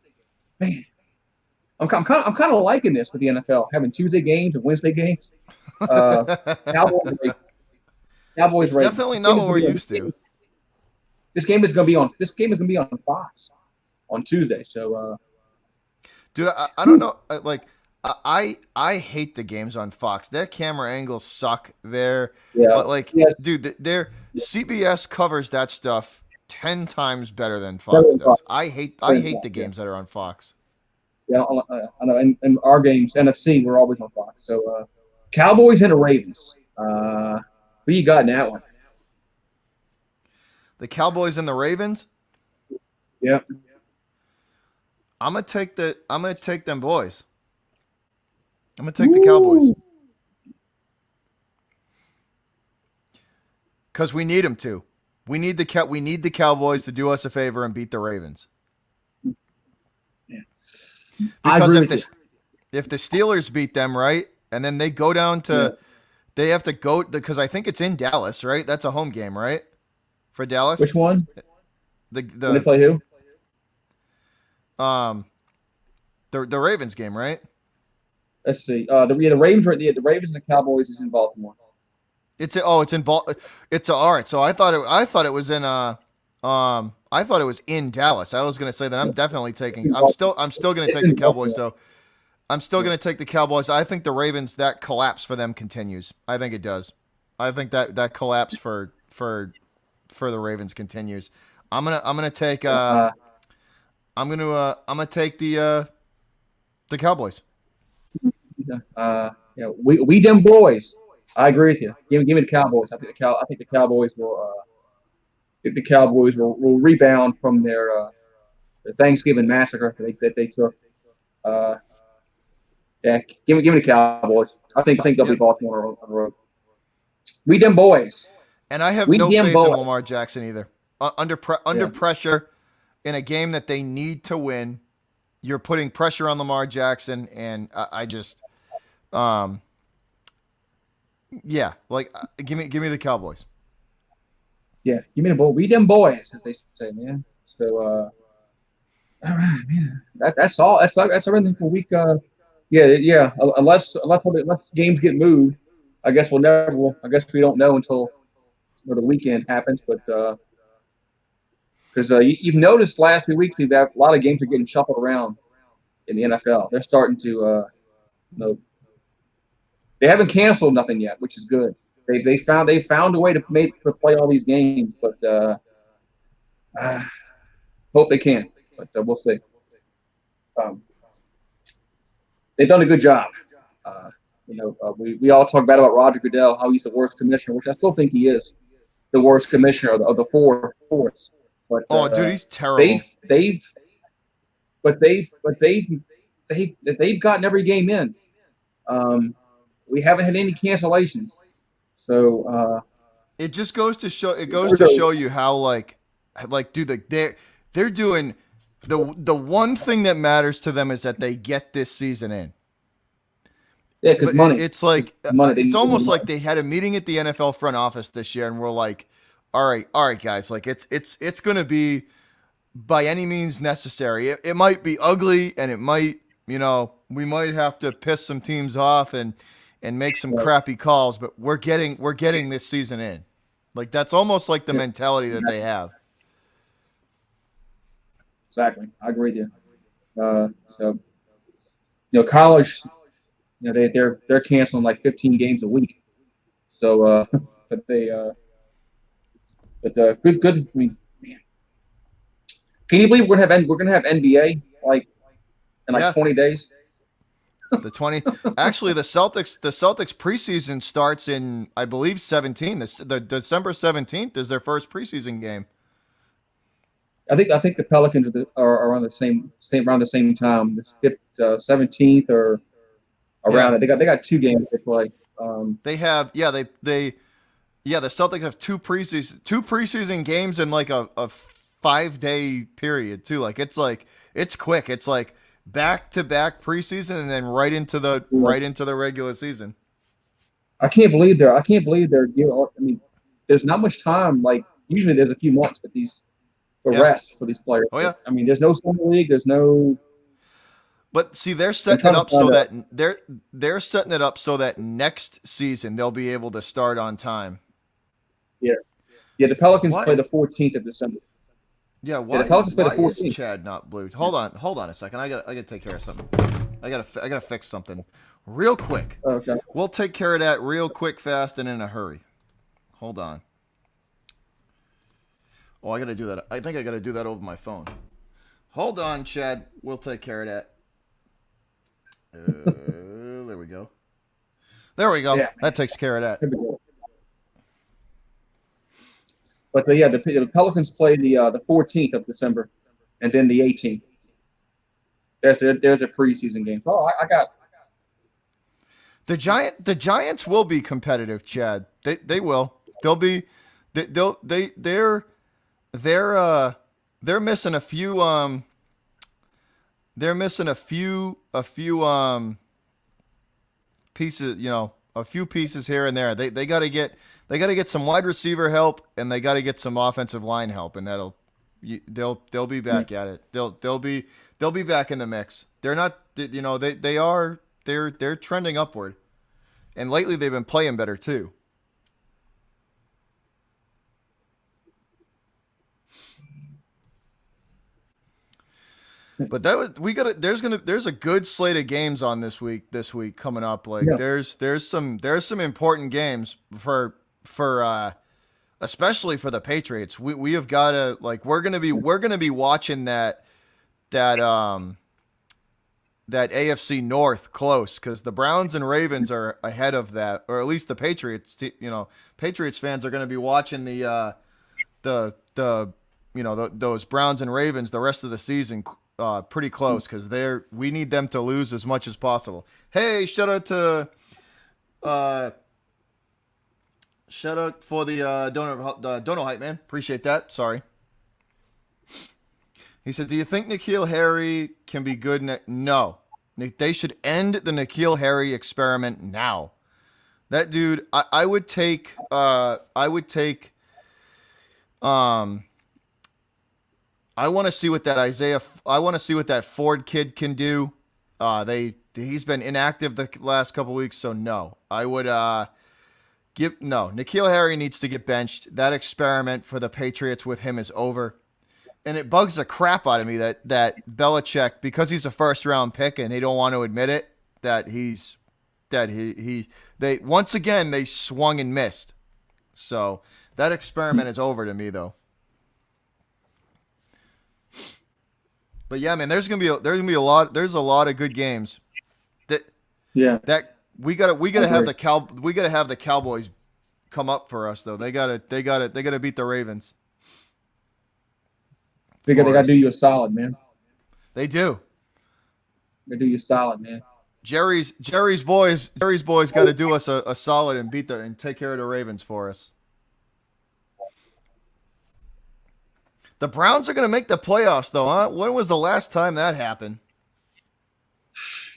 Man, I'm kind of liking this with the NFL having Tuesday games and Wednesday games. Cowboys. It's definitely not what we're used to. This game is going to be on Fox on Tuesday. So, dude, I don't know. I hate the games on Fox. Their camera angles suck. But dude, their CBS covers that stuff 10 times better than Better Fox than does. Fox. I Better than hate Fox, the yeah. games that are on Fox. Yeah, I know. And our games, NFC, we're always on Fox. So Cowboys and the Ravens. Who you got in that one? The Cowboys and the Ravens. Yeah. I'm gonna take them boys. I'm gonna take the Cowboys Woo. because we need them to. We need the Cowboys to do us a favor and beat the Ravens. Yeah. I Because agree with you. if the Steelers beat them, right, and then they go down Yeah. to they have to go because I think it's in Dallas, right? That's a home game, right? For Dallas, Which one? When they the play who? um the Ravens game, right? Let's see. The Ravens are the Ravens and the Cowboys is in Baltimore. It's in Bal. It's all right. So I thought it was in I thought it was in Dallas. I was gonna say that I'm definitely It's taking. in Baltimore. I'm still gonna It's take the in Cowboys. Baltimore. So I'm still Yeah. gonna take the Cowboys. I think the Ravens, that collapse for them continues. I think it does. I think that collapse for the Ravens continues. I'm gonna take I'm gonna take the Cowboys. We them boys. I agree with you. Give me the Cowboys. I think the Cowboys will rebound from their Thanksgiving massacre that they took. Uh, yeah, give me the Cowboys. I think they'll be Yep. Baltimore on the road. We them boys. And I have We no them faith in boys. Lamar Jackson either. Under Yeah, pressure in a game that they need to win, you're putting pressure on Lamar Jackson, and I just, um, yeah, like give me the Cowboys. yeah. Give me the boy. We them boys, as they say, man. So, all right, man. That's all. That's everything for week. Yeah. Unless games get moved, I guess we'll never. I guess we don't know until the weekend happens. But because you've noticed last few weeks, we've had a lot of games are getting shuffled around in the NFL. They're starting to, you know, they haven't canceled nothing yet, which is good. They found a way to play all these games, but uh, hope they can. But we'll see. Um, they've done a good job. Uh, we all talk bad about Roger Goodell, how he's the worst commissioner, which I still think he is the worst commissioner of the four fourths. But Oh, dude, he's they've terrible. they've but they've gotten every game in. Um, we haven't had any cancellations, so It just goes to show. It goes to show you how dude, they're doing the one thing that matters to them is that they get this season in. yeah, because money, It's like money. They it's need almost like money. they had a meeting at the NFL front office this year, and we're like, all right, guys, like it's gonna be by any means necessary. It might be ugly, and it might we might have to piss some teams off and make some Right. crappy calls, but we're getting this season in. Like that's almost like the Yeah, mentality that they have. exactly. I agree with you. So college, they're canceling like 15 games a week. So, but they, good. I mean, man, can you believe we're gonna have NBA like in like Yeah, 20 days? the 20 actually the Celtics preseason starts in I believe 17. The December 17th is their first preseason game. I think the Pelicans are around around the same time, this 17th or Yeah. around it. They got 2 games they play. They have the Celtics have two preseason games in like a 5 day period too. Like it's quick. It's like back to back preseason and then right into the regular season. I can't believe they're I mean, there's not much time. Like usually there's a few months with these for Yeah. rest for these players. Oh yeah. I mean, there's no summer league. There's no. But see, they're I'm setting it trying to up so find out. that they're setting it up so that next season they'll be able to start on time. Yeah, yeah. The Pelicans play Why? the 14th of December. Yeah. Yeah, the Why? Pelicans play the Why is 14th. Chad not blue? Hold on a second. I gotta take care of something. I gotta fix something real quick. Okay. We'll take care of that real quick, fast, and in a hurry. Hold on. Oh, I gotta do that. I think I gotta do that over my phone. Hold on, Chad. We'll take care of that. There we go. There we go. Yeah, That takes care of that. but the Pelicans play the 14th of December, and then the 18th. There's a preseason game. Oh, I got The Giants will be competitive, Chad. They will. They'll be. They're missing a few. They're missing a few pieces. A few pieces here and there. They got to get some wide receiver help, and they got to get some offensive line help, and they'll be back at it. They'll be back in the mix. They're not. They're trending upward, and lately they've been playing better too. But there's a good slate of games on this week coming up. Like there's some important games for especially for the Patriots. We have got to we're gonna be watching that AFC North close, because the Browns and Ravens are ahead of that, or at least the Patriots. Patriots fans are going to be watching those Browns and Ravens the rest of the season pretty close, because we need them to lose as much as possible. Hey, shout out for the Dono hype man. Appreciate that. Sorry. He said, "Do you think N'Keal Harry can be good?" No. They should end the N'Keal Harry experiment now. That dude, I would take. I want to see what that I want to see what that Ford kid can do. He's been inactive the last couple weeks, so no. I would N'Keal Harry needs to get benched. That experiment for the Patriots with him is over. And it bugs the crap out of me that Belichick, because he's a first round pick and they don't want to admit it, they once again they swung and missed. So that experiment is over to me, though. But yeah, man, there's gonna be a lot of good games. That we gotta have the Cowboys come up for us, though. They gotta beat the Ravens. They got to do you a solid, man. They do. They do you solid, man. Jerry's boys got to do us a solid and take care of the Ravens for us. The Browns are going to make the playoffs, though, huh? When was the last time that happened?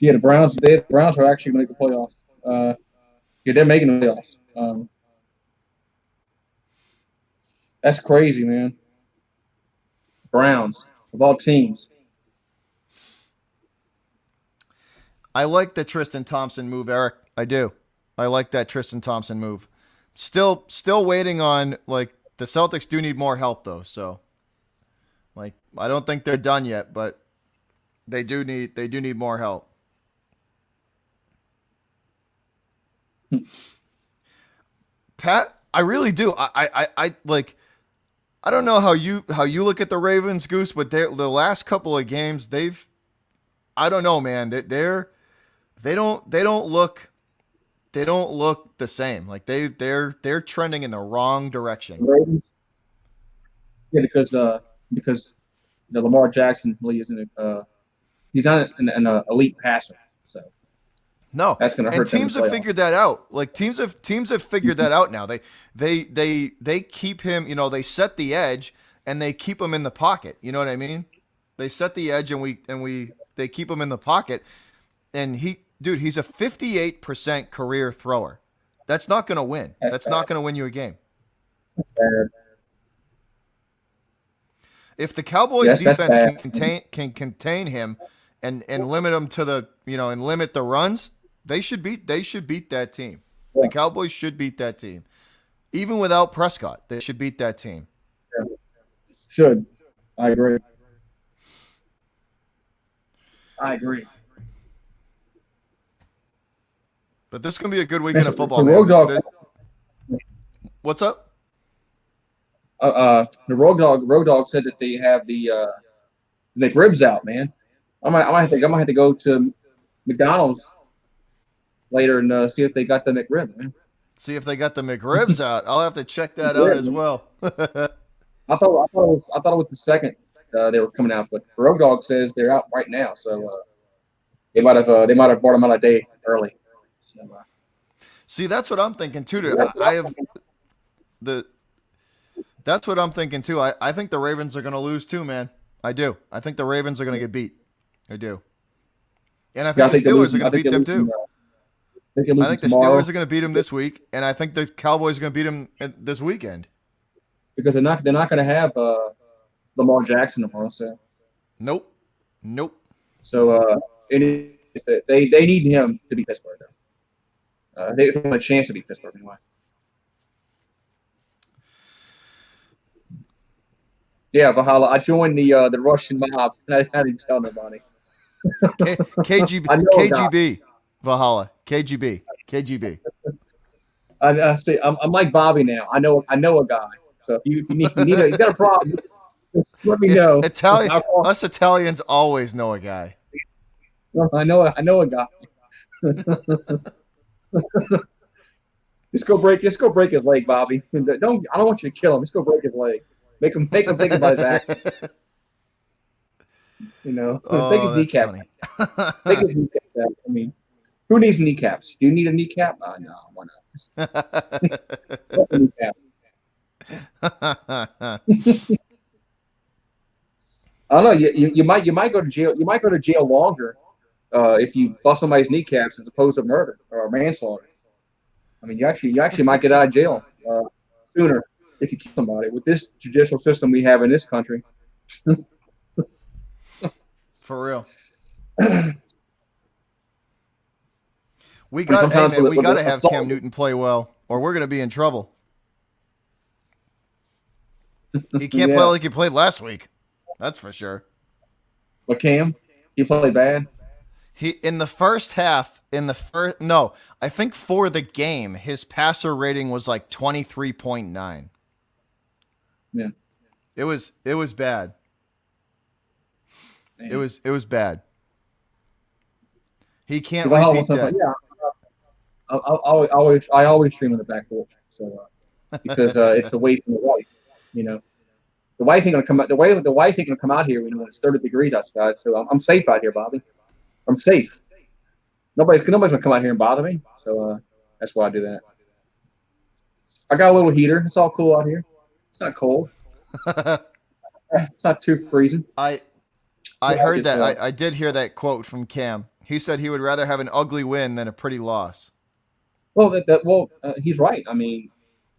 Yeah, the Browns are actually going to make the playoffs. They're making the playoffs. That's crazy, man. Browns, of all teams. I like the Tristan Thompson move, Eric. I do. I like that Tristan Thompson move. Still waiting on, the Celtics do need more help, though. So, I don't think they're done yet, but they do need more help. Pat, I really do. I don't know how you look at the Ravens, Goose, but the last couple of games I don't know, man. They don't look the same. They're trending in the wrong direction. Ravens. Yeah, because Lamar Jackson really isn't he's not an elite passer, so no, that's going to hurt. And teams have figured that out. Teams have figured that out now. They keep him. They set the edge and they keep him in the pocket. You know what I mean? They set the edge and they keep him in the pocket. And he's a 58% career thrower. That's not going to win. That's not going to win you a game. If the Cowboys defense can contain him and limit him to and limit the runs, they should beat that team. Yeah. The Cowboys should beat that team. Even without Prescott, they should beat that team. Yeah. Should. I agree. But this is going to be a good weekend of football. So Road Dogg, What's up? the Road Dog said that they have the McRibs out, man. I might have to go to McDonald's later and see if they got the McRib, man. See if they got the McRibs out. I'll have to check that out Yeah, as man. well. I thought it was the second they were coming out, but Road Dog says they're out right now, so they might have brought them out a day early. So, See, that's what I'm thinking too. that's what I I'm have thinking. the. That's what I'm thinking too. I think the Ravens are going to lose too, man. I do. I think the Ravens are going to get beat. I do. And I Yeah, I think the think they're Steelers are losing. going I to think beat they're them losing. too. I think they're I losing think the tomorrow Steelers are going to beat them this week, and I think the Cowboys are going to beat them this weekend. because they're not going to have Lamar Jackson tomorrow. Nope. Nope. So they need him to be Pittsburgh. They have a chance to be Pittsburgh anyway. Yeah, Valhalla. I joined the Russian mob, and I didn't tell nobody. KGB, I know a guy. KGB, Valhalla, KGB. I see. I'm like Bobby now. I know a guy. So if you got a problem, just let me know. Italian, I'll call. us Italians always know a guy. I know a guy. Just go break his leg, Bobby. I don't want you to kill him. Just go break his leg. Make him think about his act. Take his Oh, that's kneecap. funny. Take his kneecap out. I mean, who needs kneecaps? Do you need a kneecap? No, why not? Just put the kneecap. I don't know. You might go to jail. You might go to jail longer if you bust somebody's kneecaps as opposed to murder or manslaughter. I mean, you actually might get out of jail sooner if you kill somebody. With this judicial system we have in this country, For real. We got to have Cam Newton play well, or we're going to be in trouble. He can't play like he played last week. That's for sure. But Cam, he played bad. He in the first half, I think for the game, his passer rating was like 23.9. Yeah. It was bad. Man. It was bad. He can't Well, repeat that. yeah, I always stream on the back porch, so because it's away from the wife. The wife ain't gonna come out. The wife ain't gonna come out here when it's 30 degrees outside. So I'm safe out here, Bobby. I'm safe. Nobody's gonna come out here and bother me. So that's why I do that. I got a little heater. It's all cool out here. It's not cold. It's not too freezing. I heard that. I did hear that quote from Cam. He said he would rather have an ugly win than a pretty loss. Well, he's right. I mean,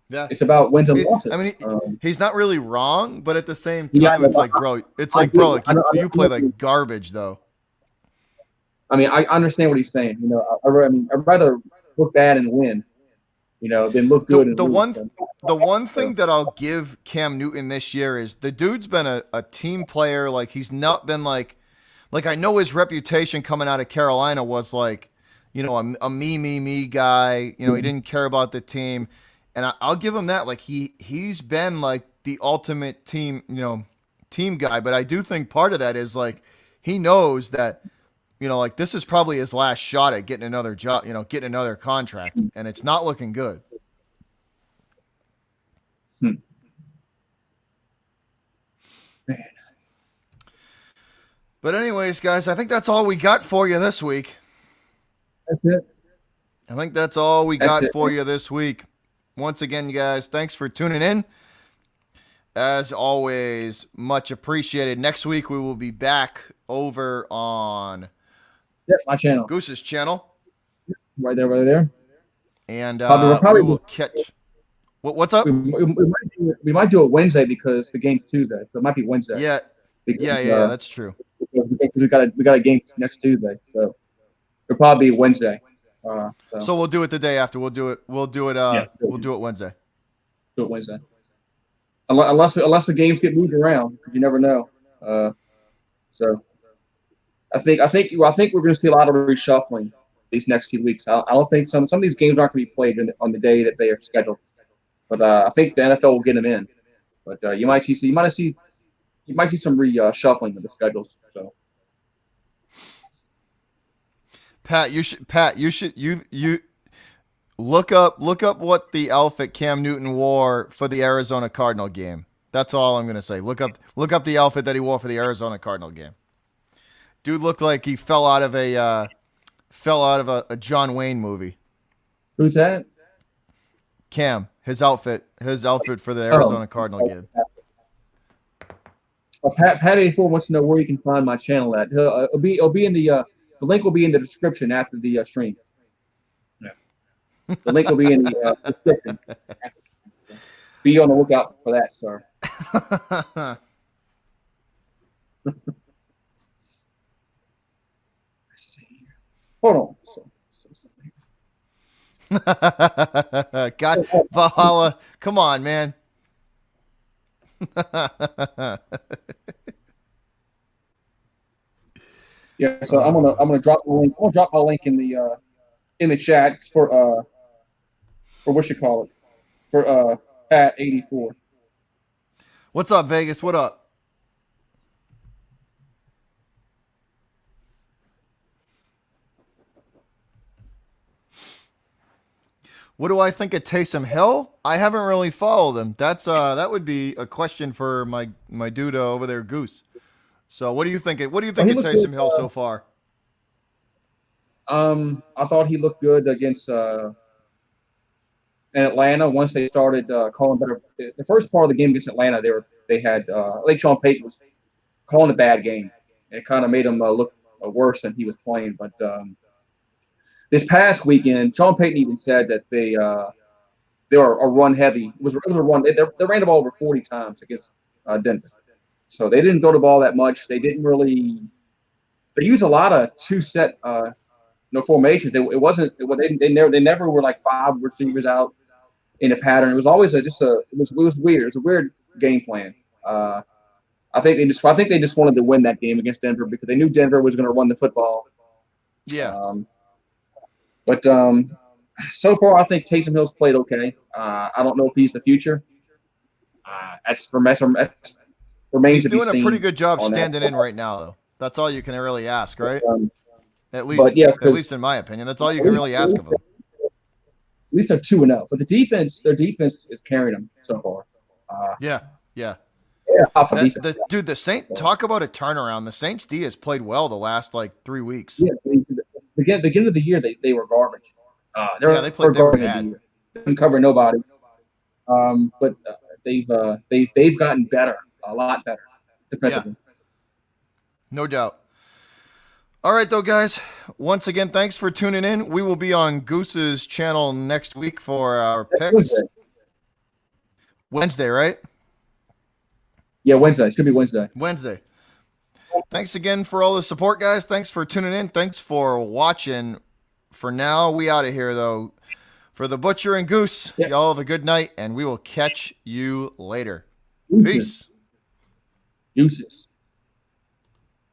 Yeah, it's about wins and losses. I mean, he's not really wrong, but at the same time, Yeah, it's like, bro, you play like garbage, though. I mean, I understand what he's saying. I'd rather look bad and win, than look good and The lose. one thing that I'll give Cam Newton this year is the dude's been a team player. Like, he's not been like I know his reputation coming out of Carolina was like, a me guy. He didn't care about the team. And I'll give him that. Like, he's been like the ultimate team guy. But I do think part of that is like he knows that, like this is probably his last shot at getting another job, getting another contract, and it's not looking good. Man. But anyways, guys, I think that's all we got for you this week. That's it. I think that's all we got it, for man. you this week. Once again, you guys, thanks for tuning in. As always, much appreciated. Next week, we will be back over on My channel. Goose's channel. Right there. And Probably we will catch. What's up? We might do it Wednesday because the game's Tuesday, so it might be Wednesday. Yeah, Because, yeah, that's true. Because we got a game next Tuesday, so it'll probably be Wednesday. So we'll do it the day after. We'll do it. We'll do it Wednesday. Do it Wednesday. Unless the games get moved around, because you never know. So I think we're going to see a lot of reshuffling these next few weeks. I don't think some of these games aren't going to be played on the day that they are scheduled, but I think the NFL will get them in. But you might see some reshuffling of the schedules. So Pat, you look up what the outfit Cam Newton wore for the Arizona Cardinal game. That's all I'm gonna say. Look up the outfit that he wore for the Arizona Cardinal game. Dude looked like he fell out of a John Wayne movie. who's that? Cam, his outfit for the Oh, Arizona Cardinal game. Pat 84 wants to know where you can find my channel at. It'll be in the link will be in the description after the stream. Yeah. The link will be in the description. Be on the lookout for that, sir. Hold on. God, Valhalla, come on, man. Yeah, so I'm gonna drop the link. I'm gonna drop my link in the chat for what you call it for Pat 84. What's up, Vegas? What up? What do I think of Taysom Hill? I haven't really followed him. That would be a question for my dude over there, Goose. So what do you think? What do you think of Taysom Hill so far? I thought he looked good against in Atlanta. Once they started calling better, the first part of the game against Atlanta, they had I think Sean Payton was calling a bad game, and it kind of made him look worse than he was playing. But this past weekend, Sean Payton even said that they were a run heavy. It was a run. They ran the ball over 40 times against Denver, so they didn't throw the ball that much. They didn't really. They use a lot of two set formations. They never were like five receivers out in a pattern. It was always it was weird. It was a weird game plan. I think they just wanted to win that game against Denver because they knew Denver was going to run the football. Yeah. But so far, I think Taysom Hill's played okay. I don't know if he's the future. That's remains He's to be seen. He's doing a pretty good job standing in right now, though. That's all you can really ask, right? At least in my opinion, that's all you can really ask of him. At least they're 2-0, but their defense is carrying them so far. Yeah. Dude, the Saints, talk about a turnaround. The Saints D has played well the last 3 weeks. Yeah, beginning of the year they were garbage. They were bad. They didn't cover nobody. But they've gotten better, a lot better defensively. Yeah. No doubt. All right, though, guys. Once again, thanks for tuning in. We will be on Goose's channel next week for our picks. Wednesday, right? Yeah, Wednesday. It should be Wednesday. Thanks again for all the support, guys. Thanks for tuning in. Thanks for watching. For now, we out of here, though. For the Butcher and Goose, y'all have a good night, and we will catch you later. Peace. Deuces.